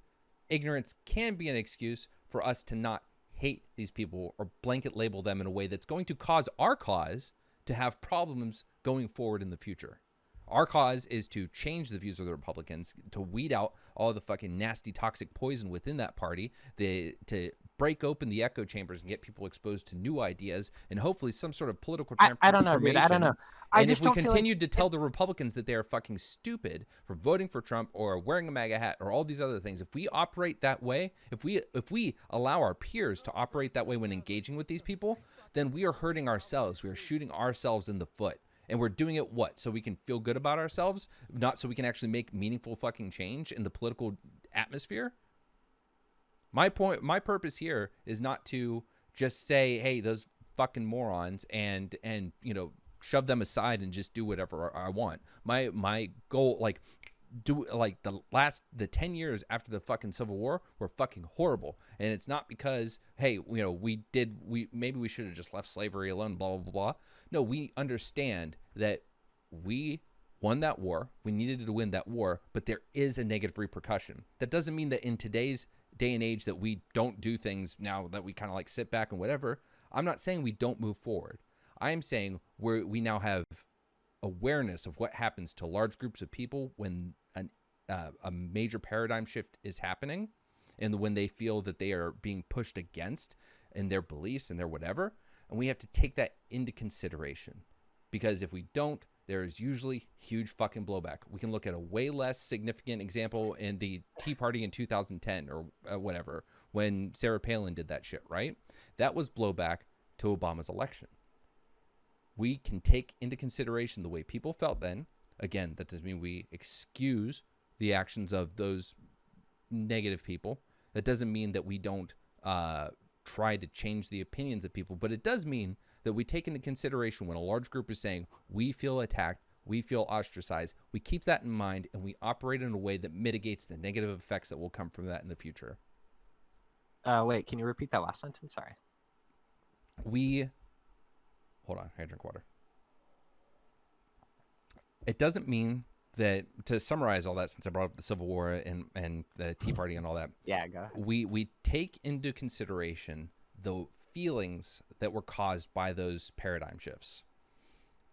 Ignorance can be an excuse for us to not hate these people or blanket label them in a way that's going to cause our cause to have problems going forward in the future. Our cause is to change the views of the Republicans, to weed out all the fucking nasty toxic poison within that party, to break open the echo chambers and get people exposed to new ideas and hopefully some sort of political transformation. I don't know, dude. I don't know. And if we continue to tell the Republicans that they are fucking stupid for voting for Trump or wearing a MAGA hat or all these other things, if we operate that way, if we allow our peers to operate that way when engaging with these people, then we are hurting ourselves. We are shooting ourselves in the foot. And we're doing it so we can feel good about ourselves, not so we can actually make meaningful fucking change in the political atmosphere. My purpose here is not to just say, hey, those fucking morons and shove them aside and just do whatever I want. My goal, the 10 years after the fucking Civil War were fucking horrible. And it's not because, hey, maybe we should have just left slavery alone, blah, blah, blah. No, we understand that we won that war. We needed to win that war, but there is a negative repercussion. That doesn't mean that in today's day and age that we don't do things now, that we kind of like sit back and whatever. I'm not saying we don't move forward. I am saying we now have awareness of what happens to large groups of people when a major paradigm shift is happening, and when they feel that they are being pushed against in their beliefs and their whatever. And we have to take that into consideration, because if we don't, there is usually huge fucking blowback. We can look at a way less significant example in the Tea Party in 2010 or whatever, when Sarah Palin did that shit, right? That was blowback to Obama's election. We can take into consideration the way people felt then. Again, that doesn't mean we excuse the actions of those negative people. That doesn't mean that we don't try to change the opinions of people, but it does mean that we take into consideration when a large group is saying we feel attacked, we feel ostracized, we keep that in mind and we operate in a way that mitigates the negative effects that will come from that in the future. Wait, can you repeat that last sentence? Sorry. Hold on, I drink water. It doesn't mean that, to summarize all that, since I brought up the Civil War and the Tea Party and all that. Yeah, go ahead. We take into consideration the feelings that were caused by those paradigm shifts.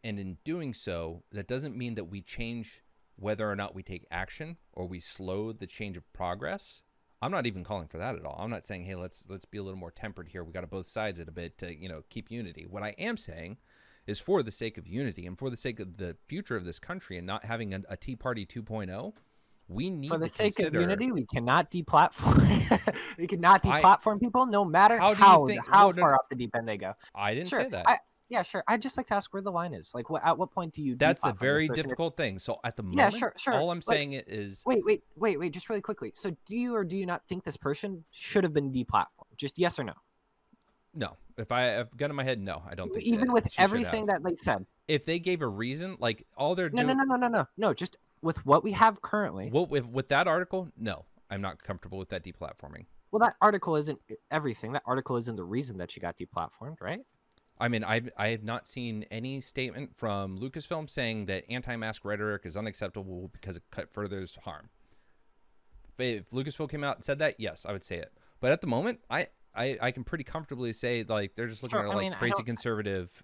And in doing so, that doesn't mean that we change whether or not we take action or we slow the change of progress. I'm not even calling for that at all. I'm not saying, hey, let's be a little more tempered here. We got to both sides it a bit to, keep unity. What I am saying is, for the sake of unity and for the sake of the future of this country and not having a Tea Party 2.0, we need to consider... For the sake of unity, we cannot deplatform. We cannot deplatform people, no matter how far off the deep end they go. I didn't sure, say that. Yeah, sure. I'd just like to ask where the line is. Like, at what point do you That's a deplatform this very person? difficult thing. So at the Yeah, moment, sure, sure. all I'm Like, saying is wait, just really quickly. So do you or do you not think this person should have been deplatformed? Just yes or no. no. If I have gun in my head, no, I don't think Even that with she should everything have. that they said. If they gave a reason, like all they're No, no, doing, no, no, no, no, no. Just with what we have currently. what with that article, no, I'm not comfortable with that deplatforming. Well, that article isn't everything. That article isn't the reason that she got deplatformed, right? I mean, I have not seen any statement from Lucasfilm saying that anti-mask rhetoric is unacceptable because it furthers harm. If Lucasfilm came out and said that, yes, I would say it. But at the moment, I can pretty comfortably say like they're just looking Sure, at I like mean, I crazy don't- conservative.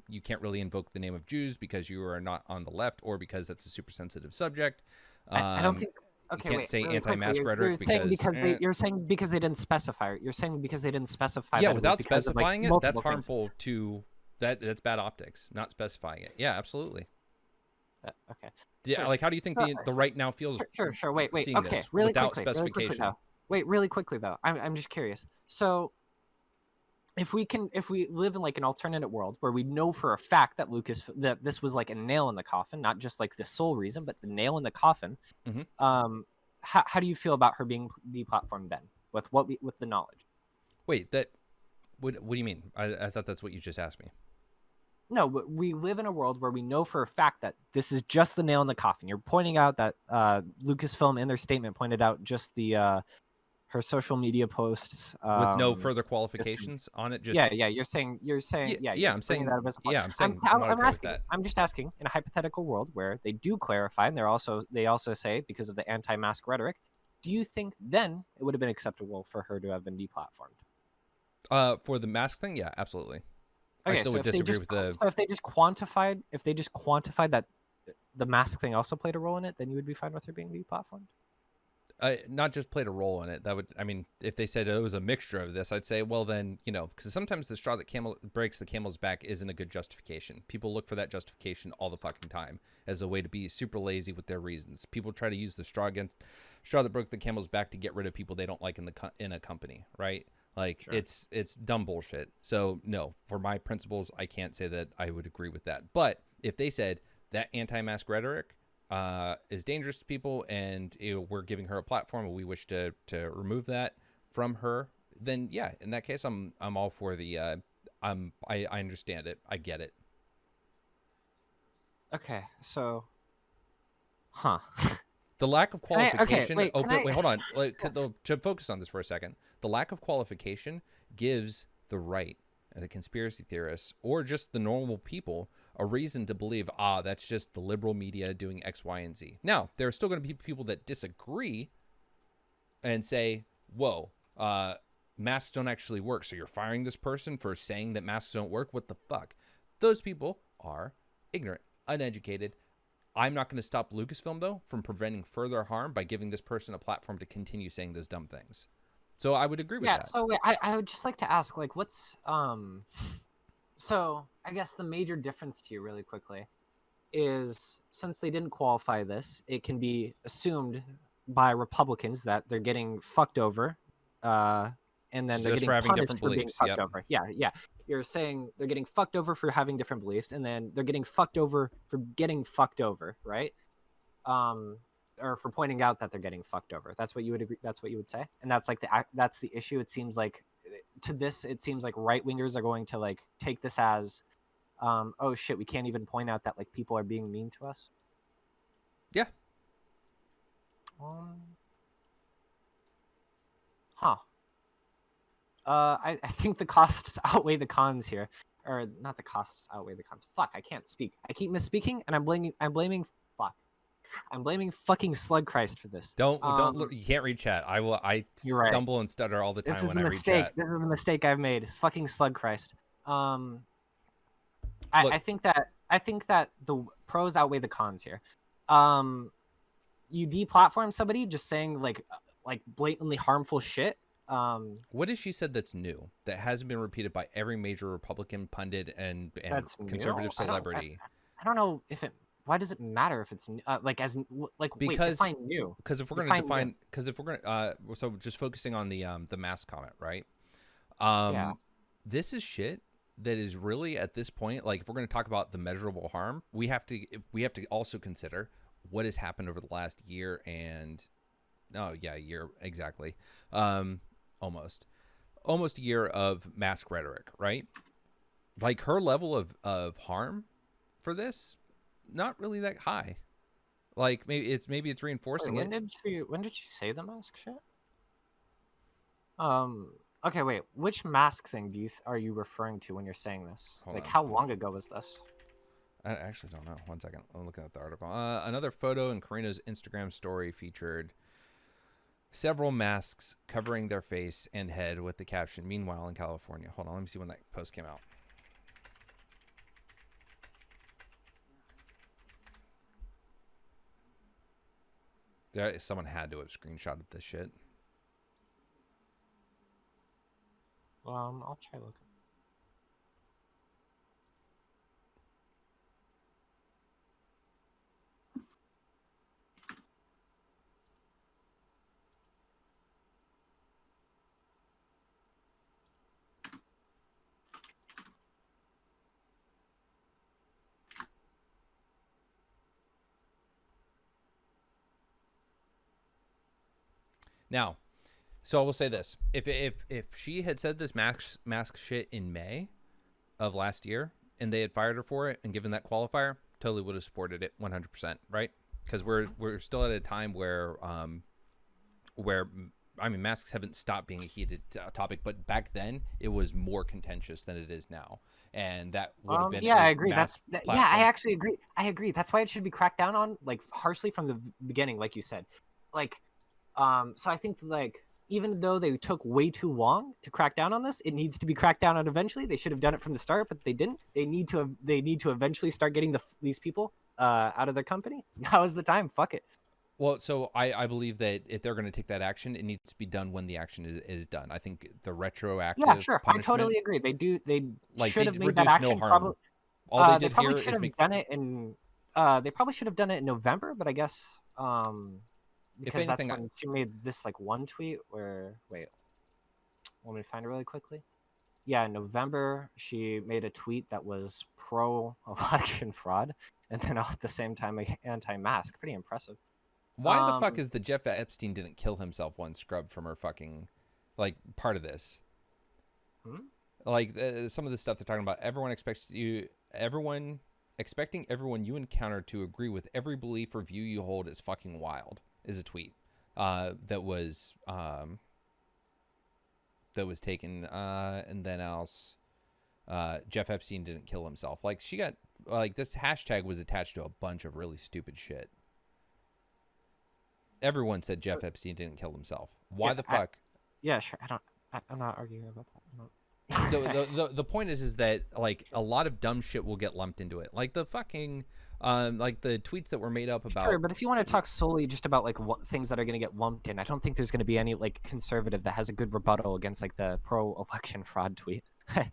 You can't really invoke the name of Jews because you are not on the left, or because that's a super sensitive subject. I don't think. You Okay, can't wait. say Really quickly, anti-mask rhetoric you're saying because they didn't specify. You're saying because they didn't specify. yeah, that without it was because specifying of, like, it, that's multiple things. harmful to that's bad optics. Not specifying it, yeah, absolutely. Okay. Yeah, Sure. like how do you think So, the right now feels sure. Wait. seeing Okay, this really without quickly. Really quickly specification? though. Wait, really quickly though. I'm just curious. So, if we live in like an alternate world where we know for a fact that that this was like a nail in the coffin, not just like the sole reason, but the nail in the coffin. Mhm. How do you feel about her being deplatformed then, with with the knowledge? Wait, that what do you mean? I thought that's what you just asked me. No, but we live in a world where we know for a fact that this is just the nail in the coffin. You're pointing out that Lucasfilm in their statement pointed out just the her social media posts With no further qualifications on it, just yeah. You're saying yeah, You're I'm bringing saying that up as a point. yeah, I'm saying I'm not I'm okay with asking. that. I'm just asking. In a hypothetical world where they do clarify, and they also say because of the anti-mask rhetoric, do you think then it would have been acceptable for her to have been deplatformed? For the mask thing, yeah, absolutely. I Okay, still so would disagree with the. if they just quantified that the mask thing also played a role in it, then you would be fine with her being deplatformed. Not just played a role in it. That would, I mean, if they said it was a mixture of this, I'd say, well, then, because sometimes the straw that breaks the camel's back isn't a good justification. People look for that justification all the fucking time as a way to be super lazy with their reasons. People try to use the straw that broke the camel's back to get rid of people they don't like in a company, right? Like Sure. it's dumb bullshit. So no, for my principles, I can't say that I would agree with that. But if they said that anti-mask rhetoric is dangerous to people, and we're giving her a platform, and we wish to remove that from her, then yeah, in that case, I'm all for the. I understand it. I get it. Okay, so, huh? The lack of qualification. wait, Wait, hold on. To focus on this for a second, the lack of qualification gives the right, the conspiracy theorists, or just the normal people a reason to believe, that's just the liberal media doing X, Y, and Z. Now, there are still going to be people that disagree and say, whoa, masks don't actually work, so you're firing this person for saying that masks don't work? What the fuck? Those people are ignorant, uneducated. I'm not going to stop Lucasfilm, though, from preventing further harm by giving this person a platform to continue saying those dumb things. So I would agree with that. So wait, I would just like to ask, like, what's so I guess the major difference to you, really quickly, is since they didn't qualify this, it can be assumed by Republicans that they're getting fucked over, and then they're Just getting for having punished different for being beliefs, fucked yep. over. Yeah. You're saying they're getting fucked over for having different beliefs, and then they're getting fucked over for getting fucked over, right? Or for pointing out that they're getting fucked over. That's what you would agree. That's what you would say, and that's like that's the issue. It seems like it seems like right wingers are going to like take this as, oh shit, we can't even point out that like people are being mean to us. Yeah. Huh. I think the costs outweigh the cons here, or not the costs outweigh the cons. Fuck, I can't speak. I keep misspeaking, and I'm blaming fucking Slug Christ for this. Don't look. You can't read chat. I You're right. stumble and stutter all the time This is when the I mistake. read chat. This is the mistake I've made. Fucking Slug Christ. Look. I think that the pros outweigh the cons here. You deplatform somebody just saying like blatantly harmful shit. What has she said that's new that hasn't been repeated by every major Republican pundit and conservative celebrity? I don't know if it. Why does it matter if it's because wait, define new? Because if we're going to so just focusing on the mask comment, right? Yeah. This is shit that is really at this point, like if we're going to talk about the measurable harm, we have to also consider what has happened over the last year and year exactly, almost a year of mask rhetoric, right? Like her level of harm for this, not really that high. Like maybe it's reinforcing Wait, it. when did she say the mask shit? Okay, wait. Which mask thing are you referring to when you're saying this? Hold Like, on. how long ago was this? I actually don't know. One second. I'm looking at the article. Another photo in Carano's Instagram story featured several masks covering their face and head with the caption, "Meanwhile in California." Hold on. Let me see when that post came out. Someone had to have screenshotted this shit. I'll try looking. Now, so I will say this: if she had said this mask shit in May of last year, and they had fired her for it and given that qualifier, totally would have supported it 100%, right? Because we're still at a time where I mean, masks haven't stopped being a heated topic, but back then it was more contentious than it is now, and that would have been I agree. Yeah, I actually agree. I agree. That's why it should be cracked down on, like, harshly from the beginning, like you said. Like, so I think, like, even though they took way too long to crack down on this, it needs to be cracked down on eventually. They should have done it from the start, but they didn't. They need to eventually start getting these people out of their company. Now is the time. Fuck it. Well, so I believe that if they're going to take that action, it needs to be done when the action is done. I think the retroactive sure. I punishment, totally agree. They like, should they have made that reduce no action. harm. All they did probably here should is have done it in. They probably should have done it in November, but I guess because anything, that's when she made this, like, one tweet where, wait, let me find it really quickly. Yeah, in November she made a tweet that was pro election fraud, and then at the same time anti-mask. Pretty impressive. Why the fuck is the Jeff Epstein didn't kill himself one scrubbed from her fucking, like, part of this? Like, some of the stuff they're talking about, expecting everyone you encounter to agree with every belief or view you hold is fucking wild, is a tweet that was taken, and then else Jeff Epstein didn't kill himself. Like, she got, like, this hashtag was attached to a bunch of really stupid shit. Everyone said Jeff Epstein didn't kill himself. Why the fuck? Sure. I'm not arguing about that. The point is that, like, a lot of dumb shit will get lumped into it. Like the fucking like the tweets that were made up about. Sure, but if you want to talk solely just about, like, what things that are going to get lumped in, I don't think there's going to be any, like, conservative that has a good rebuttal against, like, the pro-election fraud tweet. Like,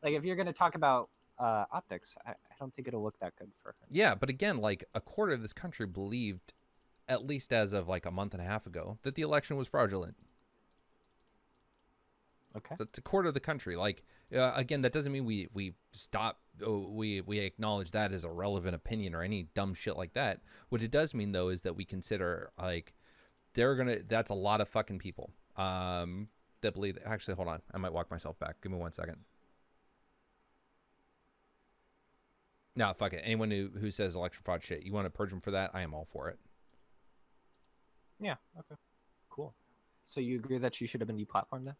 if you're going to talk about optics, I don't think it'll look that good for her. Yeah, but again, like, a quarter of this country believed, at least as of like a month and a half ago, that the election was fraudulent. Okay. That's a quarter of the country. Like, again, that doesn't mean we stop. We acknowledge that as a relevant opinion or any dumb shit like that. What it does mean, though, is that we consider, like, that's a lot of fucking people that believe. Actually, hold on. I might walk myself back. Give me 1 second. No, fuck it. Anyone who says election fraud shit, you want to purge them for that? I am all for it. Yeah. Okay. Cool. So you agree that she should have been deplatformed then?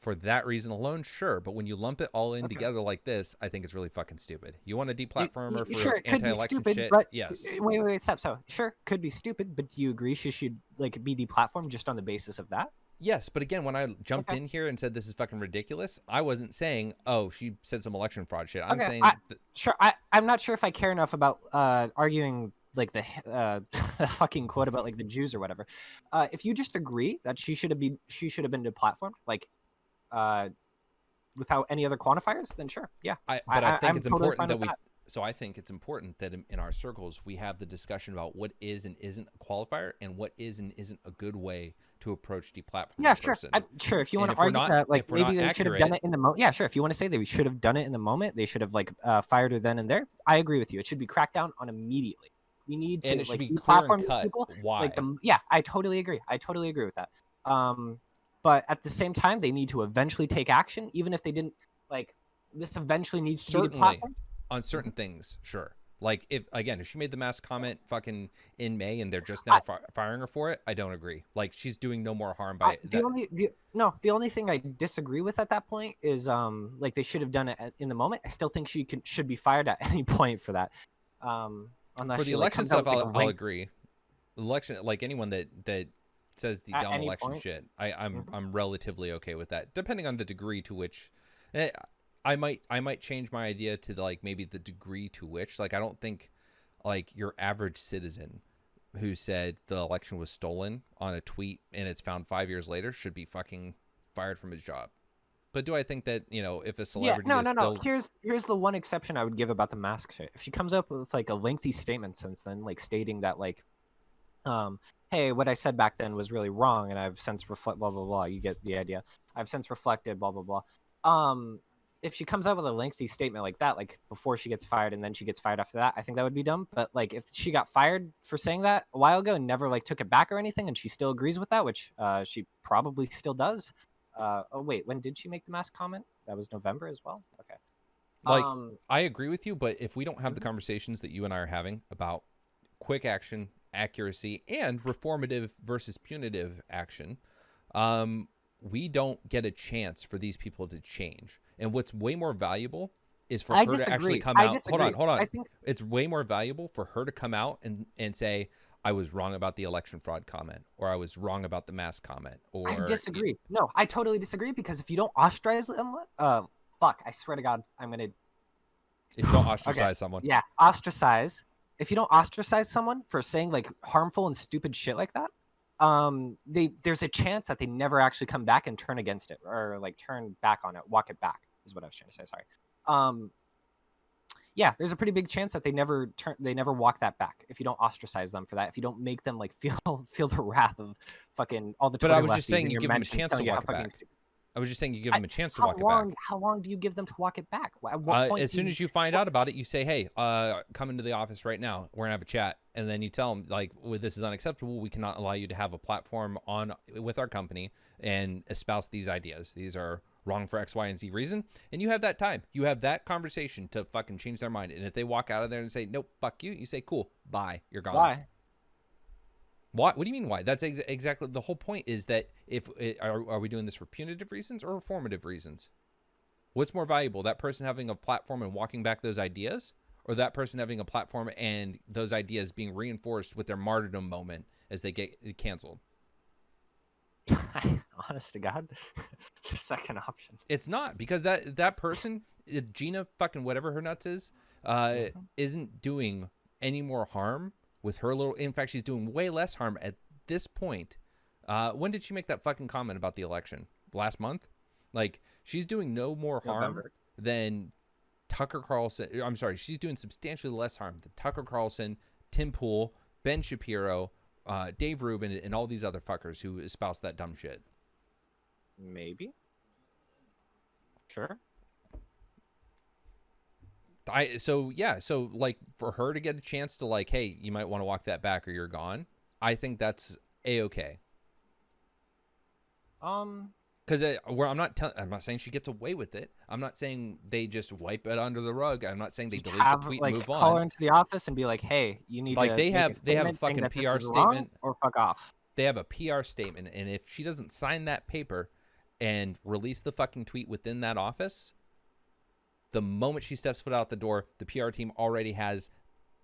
For that reason alone, sure. But when you lump it all in together like this, I think it's really fucking stupid. You want to deplatform her for anti-election shit? But yes. Wait, stop. So sure, could be stupid, but do you agree she should, like, be deplatformed just on the basis of that? Yes, but again, when I jumped in here and said this is fucking ridiculous, I wasn't saying, oh, she said some election fraud shit. I'm saying sure. I'm not sure if I care enough about arguing, like, the fucking quote about, like, the Jews or whatever. If you just agree that she should have been deplatformed, like, without any other quantifiers, then sure, yeah. I think it's important that we. So I think it's important that in our circles we have the discussion about what is and isn't a qualifier and what is and isn't a good way to approach deplatforming Yeah, a sure. person. Sure. If you want And to argue that, like if we're maybe not they should have done accurate, it in the moment. Yeah, sure. If you want to say that we should have done it in the moment, they should have like fired her then and there. I agree with you. It should be cracked down on immediately. We need and to it should like be clear and deplatform these cut people. why. Like yeah, I totally agree. I totally agree with that. But at the same time, they need to eventually take action, even if they didn't like. This eventually needs to be Certainly, deplatformed. on certain things, sure. Like if she made the mask comment fucking in May and they're just now firing her for it, I don't agree. Like she's doing no more harm by the only thing I disagree with at that point is like they should have done it in the moment. I still think she should be fired at any point for that. Unless for the she, election comes out stuff, with, like, I'll agree. Election, like anyone that says the At dumb any election point. shit, I'm relatively okay with that, depending on the degree to which. I might change my idea to like maybe the degree to which, like I don't think like your average citizen who said the election was stolen on a tweet and it's found 5 years later should be fucking fired from his job. But do I think that, if a celebrity no. still Here's the one exception I would give about the mask shit. If she comes up with like a lengthy statement since then, like stating that like, hey, what I said back then was really wrong, and I've since reflect blah blah blah. You get the idea. I've since reflected blah blah blah. If she comes up with a lengthy statement like that, like before she gets fired and then she gets fired after that, I think that would be dumb. But like if she got fired for saying that a while ago and never like took it back or anything, and she still agrees with that, which she probably still does. Oh wait, when did she make the mask comment? That was November as well. Okay. like I agree with you, but if we don't have the Mhm. conversations that you and I are having about quick action, accuracy, and reformative versus punitive action, we don't get a chance for these people to change. And what's way more valuable is for I her to actually disagree. come I out. disagree. Hold on. I think It's way more valuable for her to come out and say, I was wrong about the election fraud comment, or I was wrong about the mask comment, I or disagree. No, I totally disagree because if you don't ostracize them, fuck, I swear to God, I'm gonna. if you don't Okay. ostracize someone. Yeah, ostracize. If you don't ostracize someone for saying like harmful and stupid shit like that, there's a chance that they never actually come back and turn against it or like turn back on it, walk it back is what I was trying to say. Sorry. Yeah, there's a pretty big chance that they never walk that back if you don't ostracize them for that. If you don't make them like feel the wrath of fucking all the But Twitter I was just lefties saying in you your give them a mentions chance to telling you how walk it fucking back. stupid. I was just saying you give them a chance to How walk it back. long do you give them to walk it back? At what point As soon as you find out about it, you say, hey, come into the office right now. We're going to have a chat. And then you tell them, like, well, this is unacceptable. We cannot allow you to have a platform with our company and espouse these ideas. These are wrong for X, Y, and Z reason. And you have that time. You have that conversation to fucking change their mind. And if they walk out of there and say, nope, fuck you, you say, cool, bye, you're gone. Why? What do you mean why? That's exactly the whole point is that are we doing this for punitive reasons or reformative reasons? What's more valuable, that person having a platform and walking back those ideas, or that person having a platform and those ideas being reinforced with their martyrdom moment as they get canceled? Honest to God, the second option. It's not, because that person, Gina fucking whatever her nuts is, isn't doing any more harm with her little. In fact, she's doing way less harm at this point. When did she make that fucking comment about the election? Last month? Like, she's doing no more harm November. than Tucker Carlson. I'm sorry, she's doing substantially less harm than Tucker Carlson, Tim Pool, Ben Shapiro, Dave Rubin, and all these other fuckers who espouse that dumb shit. Maybe. Sure. So like for her to get a chance to like, hey, you might want to walk that back or you're gone. I think that's a-okay. Because I'm not saying she gets away with it. I'm not saying they just wipe it under the rug. I'm not saying they delete the tweet and move on. Call her into the office and be like, "Hey, you need like to." they have a fucking PR statement or fuck off. They have a PR statement, and if she doesn't sign that paper and release the fucking tweet within that office, the moment she steps foot out the door, the PR team already has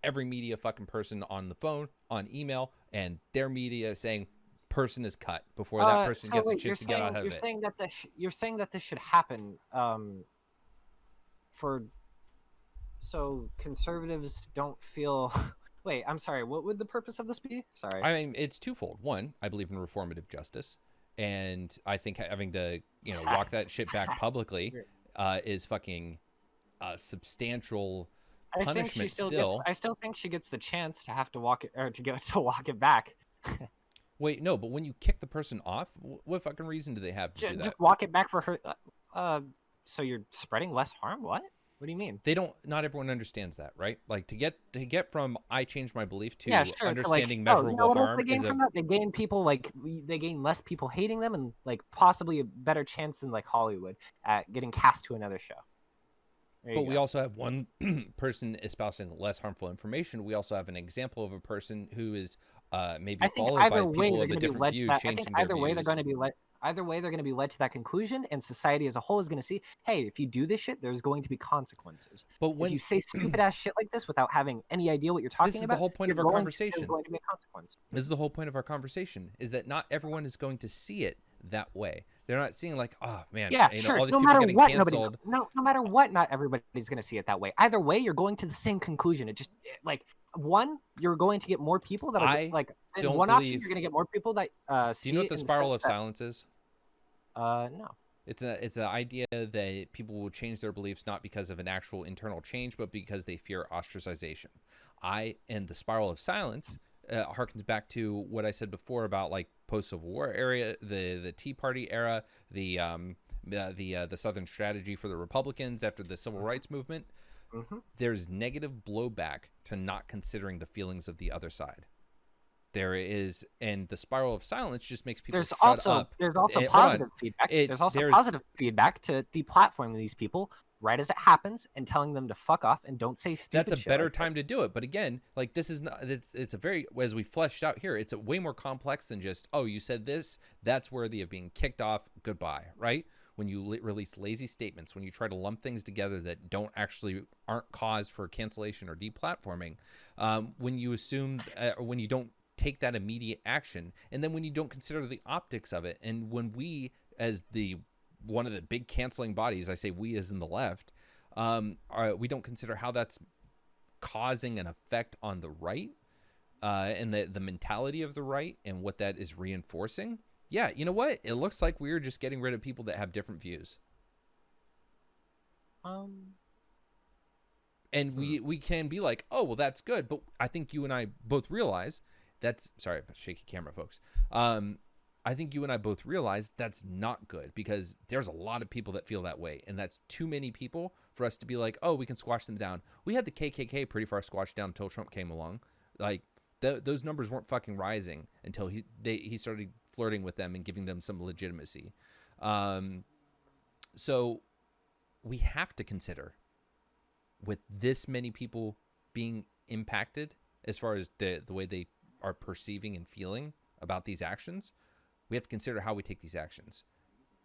every media fucking person on the phone, on email, and their media saying person is cut before that person gets a chance to get out of it. You're saying that this should happen so conservatives don't feel. Wait, I'm sorry. What would the purpose of this be? Sorry. I mean, it's twofold. One, I believe in reformative justice, and I think having to walk that shit back publicly is fucking a substantial I think she punishment still still. gets. I still think she gets the chance to have to walk it or to get to walk it back. Wait, no, but when you kick the person off, what fucking reason do they have to do that? Just walk it back for her. So you're spreading less harm? What? What do you mean? They don't. Not everyone understands that, right? Like to get from I changed my belief to Yeah, sure. To, like, understanding oh, measurable what else harm they gain is from that? They gain people they gain less people hating them, and like possibly a better chance than like Hollywood at getting cast to another show. There you But we go. also have one person espousing less harmful information. We also have an example of a person who is maybe I think followed by either way people they're of a going to be different led to view, that. I think changing their either way they're views. going to be led. Either way they're going to be led to that conclusion, and society as a whole is going to see, hey, if you do this shit, there's going to be consequences. But If when you say stupid ass shit like this without having any idea what you're this talking is the about, whole point of there's our going conversation. to be a consequence. This is the whole point of our conversation, is that not everyone is going to see it that way. They're not seeing like, oh man, Yeah, you know, sure. all these No people matter getting what, canceled. no matter what, not everybody's going to see it that way. Either way, you're going to the same conclusion. It just like one, you're going to get more people that are I like in don't one option, believe. you're going to get more people that Do see you know it what the in spiral the of sense silence is? that no. It's an idea that people will change their beliefs not because of an actual internal change, but because they fear ostracization. And the spiral of silence harkens back to what I said before about like post-Civil War era, the Tea Party era, the Southern strategy for the Republicans after the Civil Rights Movement. Mm-hmm. There's negative blowback to not considering the feelings of the other side. There is, and the spiral of silence just makes people There's shut also up. positive feedback. There's Positive feedback to deplatforming these people right as it happens and telling them to fuck off and don't say stupid that's a shit better like time this. to do it. But again, like this is not, it's a very, as we fleshed out here, it's a way more complex than just, oh, you said this, that's worthy of being kicked off, goodbye, right? When you release lazy statements, when you try to lump things together that aren't cause for cancellation or deplatforming, when you assume, when you don't take that immediate action, and then when you don't consider the optics of it, and when we, as one of the big canceling bodies, I say we as in the left, we don't consider how that's causing an effect on the right, and the mentality of the right and what that is reinforcing. Yeah, you know what? It looks like we're just getting rid of people that have different views. And we can be like, oh, well, that's good. But I think you and I both realize sorry, shaky camera, folks. I think you and I both realize that's not good, because there's a lot of people that feel that way. And that's too many people for us to be like, oh, we can squash them down. We had the KKK pretty far squashed down until Trump came along. Like, those numbers weren't fucking rising until he started flirting with them and giving them some legitimacy. So we have to consider, with this many people being impacted as far as the way they are perceiving and feeling about these actions, we have to consider how we take these actions.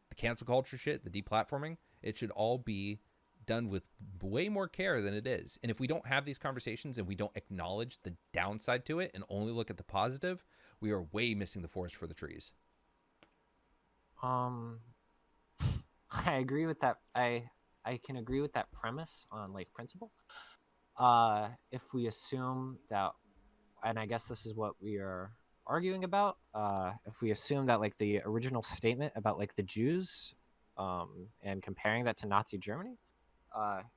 The cancel culture shit, the deplatforming, it should all be done with way more care than it is. And if we don't have these conversations and we don't acknowledge the downside to it and only look at the positive, we are way missing the forest for the trees. I agree with that. I can agree with that premise on like principle. If we assume that, and I guess this is what we are arguing about, if we assume that like the original statement about like the Jews, and comparing that to Nazi Germany,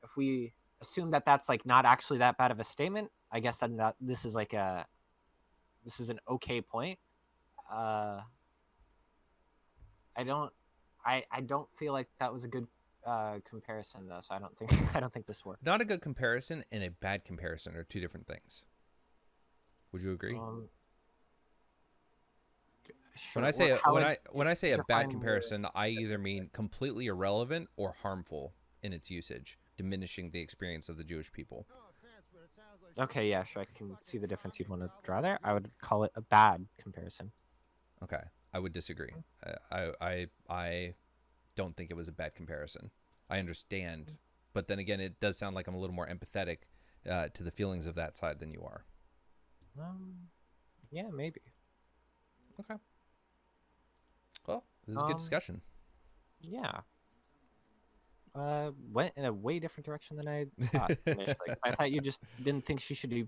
if we assume that that's like not actually that bad of a statement, I guess then that this is an okay point. I don't feel like that was a good comparison though, so I don't think this worked. Not a good comparison and a bad comparison are two different things. Would you agree? Sure. When I say a bad comparison, I either mean completely irrelevant or harmful in its usage, diminishing the experience of the Jewish people. Okay, yeah, sure. I can see the difference you'd want to draw there. I would call it a bad comparison. Okay, I would disagree. I don't think it was a bad comparison. I understand, but then again, it does sound like I'm a little more empathetic to the feelings of that side than you are. Yeah, maybe. Okay. Well, this is a good discussion. Yeah. Went in a way different direction than I thought initially. I thought you just didn't think she should be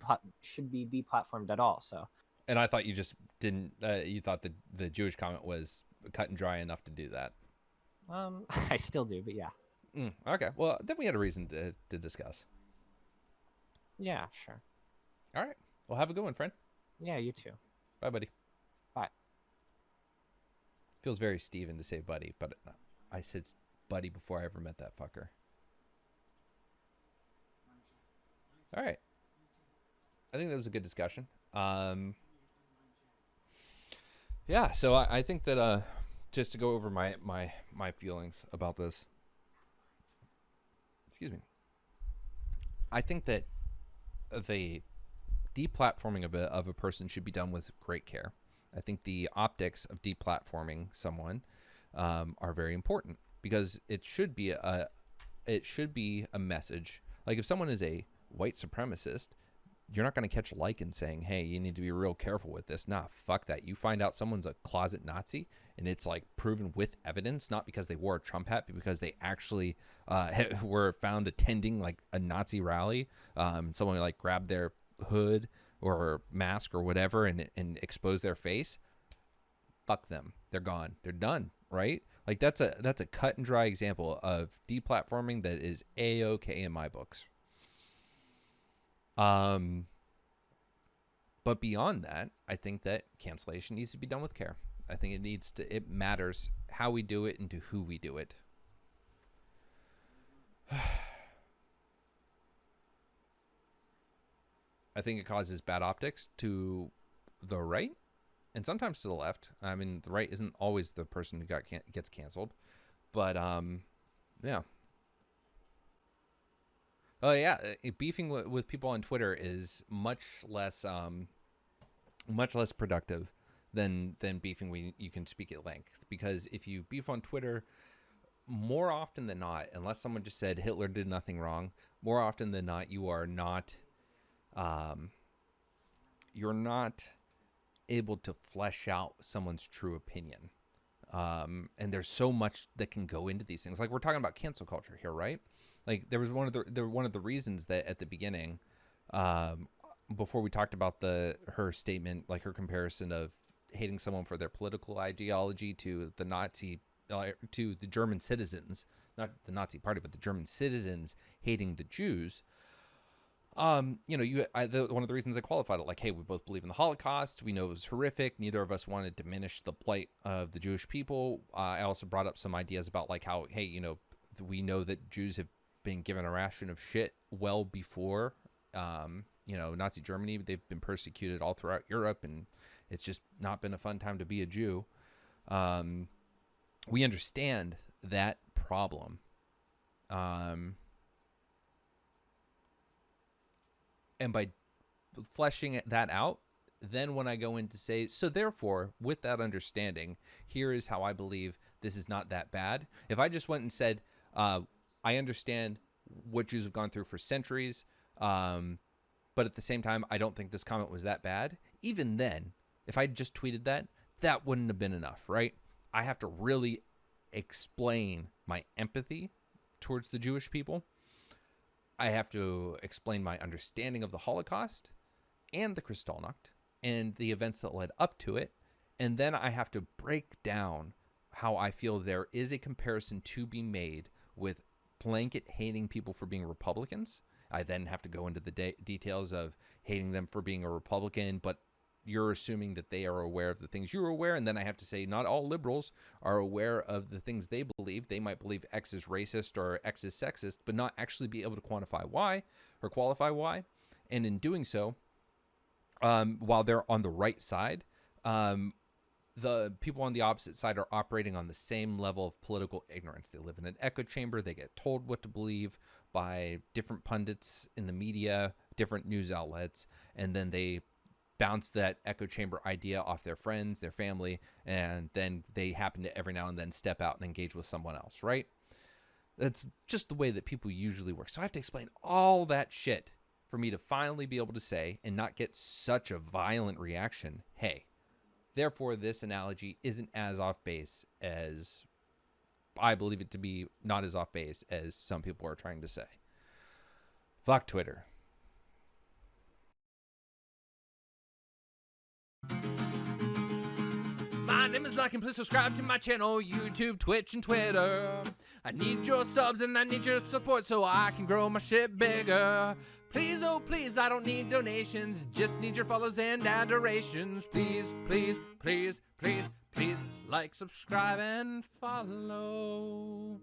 deplatformed at all. So. And I thought you just didn't. You thought the Jewish comment was cut and dry enough to do that. I still do, but yeah. Okay. Well, then we had a reason to discuss. Yeah, sure. All right. Well, have a good one, friend. Yeah, you too. Bye, buddy. Bye. Feels very Steven to say buddy, but I said buddy before I ever met that fucker. All right. I think that was a good discussion. Yeah, so I think that just to go over my feelings about this. Excuse me. I think that the deplatforming of a person should be done with great care. I think the optics of deplatforming someone are very important because it should be a message. Like if someone is a white supremacist, you're not going to catch a like and saying, hey, you need to be real careful with this. Nah, fuck that. You find out someone's a closet Nazi and it's like proven with evidence, not because they wore a Trump hat, but because they actually were found attending like a Nazi rally. Someone like grabbed their hood or mask or whatever and expose their face. Fuck them. They're gone. They're done. Right? Like that's a cut and dry example of deplatforming that is A-OK in my books. But beyond that, I think that cancellation needs to be done with care. I think it matters how we do it and to who we do it. I think it causes bad optics to the right and sometimes to the left. I mean, the right isn't always the person who gets canceled, but yeah. Oh yeah, beefing with people on Twitter is much less productive than beefing when you can speak at length. Because if you beef on Twitter, more often than not, unless someone just said Hitler did nothing wrong, more often than not, you're not able to flesh out someone's true opinion. And there's so much that can go into these things. Like we're talking about cancel culture here, right? Like there was one of the reasons that at the beginning, before we talked about her statement, like her comparison of hating someone for their political ideology to the Nazi, to the German citizens, not the Nazi party, but the German citizens hating the Jews. One of the reasons I qualified it, like, hey, we both believe in the Holocaust. We know it was horrific. Neither of us want to diminish the plight of the Jewish people. I also brought up some ideas about like how, hey, we know that Jews have been given a ration of shit well before, Nazi Germany. They've been persecuted all throughout Europe, and it's just not been a fun time to be a Jew. We understand that problem. And by fleshing that out, then when I go in to say, so therefore, with that understanding, here is how I believe this is not that bad. If I just went and said, I understand what Jews have gone through for centuries, but at the same time, I don't think this comment was that bad. Even then, if I just tweeted that wouldn't have been enough, right? I have to really explain my empathy towards the Jewish people. I have to explain my understanding of the Holocaust and the Kristallnacht and the events that led up to it. And then I have to break down how I feel there is a comparison to be made with blanket hating people for being Republicans. I then have to go into the details of hating them for being a Republican, but you're assuming that they are aware of the things you're aware. And then I have to say not all liberals are aware of the things they believe. They might believe X is racist or X is sexist, but not actually be able to quantify why or qualify why. And in doing so, while they're on the right side, the people on the opposite side are operating on the same level of political ignorance. They live in an echo chamber. They get told what to believe by different pundits in the media, different news outlets, and then they bounce that echo chamber idea off their friends, their family, and then they happen to every now and then step out and engage with someone else, right? That's just the way that people usually work. So I have to explain all that shit for me to finally be able to say and not get such a violent reaction. Hey, therefore, this analogy isn't as off base as I believe it to be, not as off base as some people are trying to say. Fuck Twitter. My name is Lucky, and please subscribe to my channel, YouTube, Twitch, and Twitter. I need your subs and I need your support so I can grow my shit bigger. Please, oh please, I don't need donations, just need your follows and adorations. Please, please, please, please, please, like, subscribe, and follow.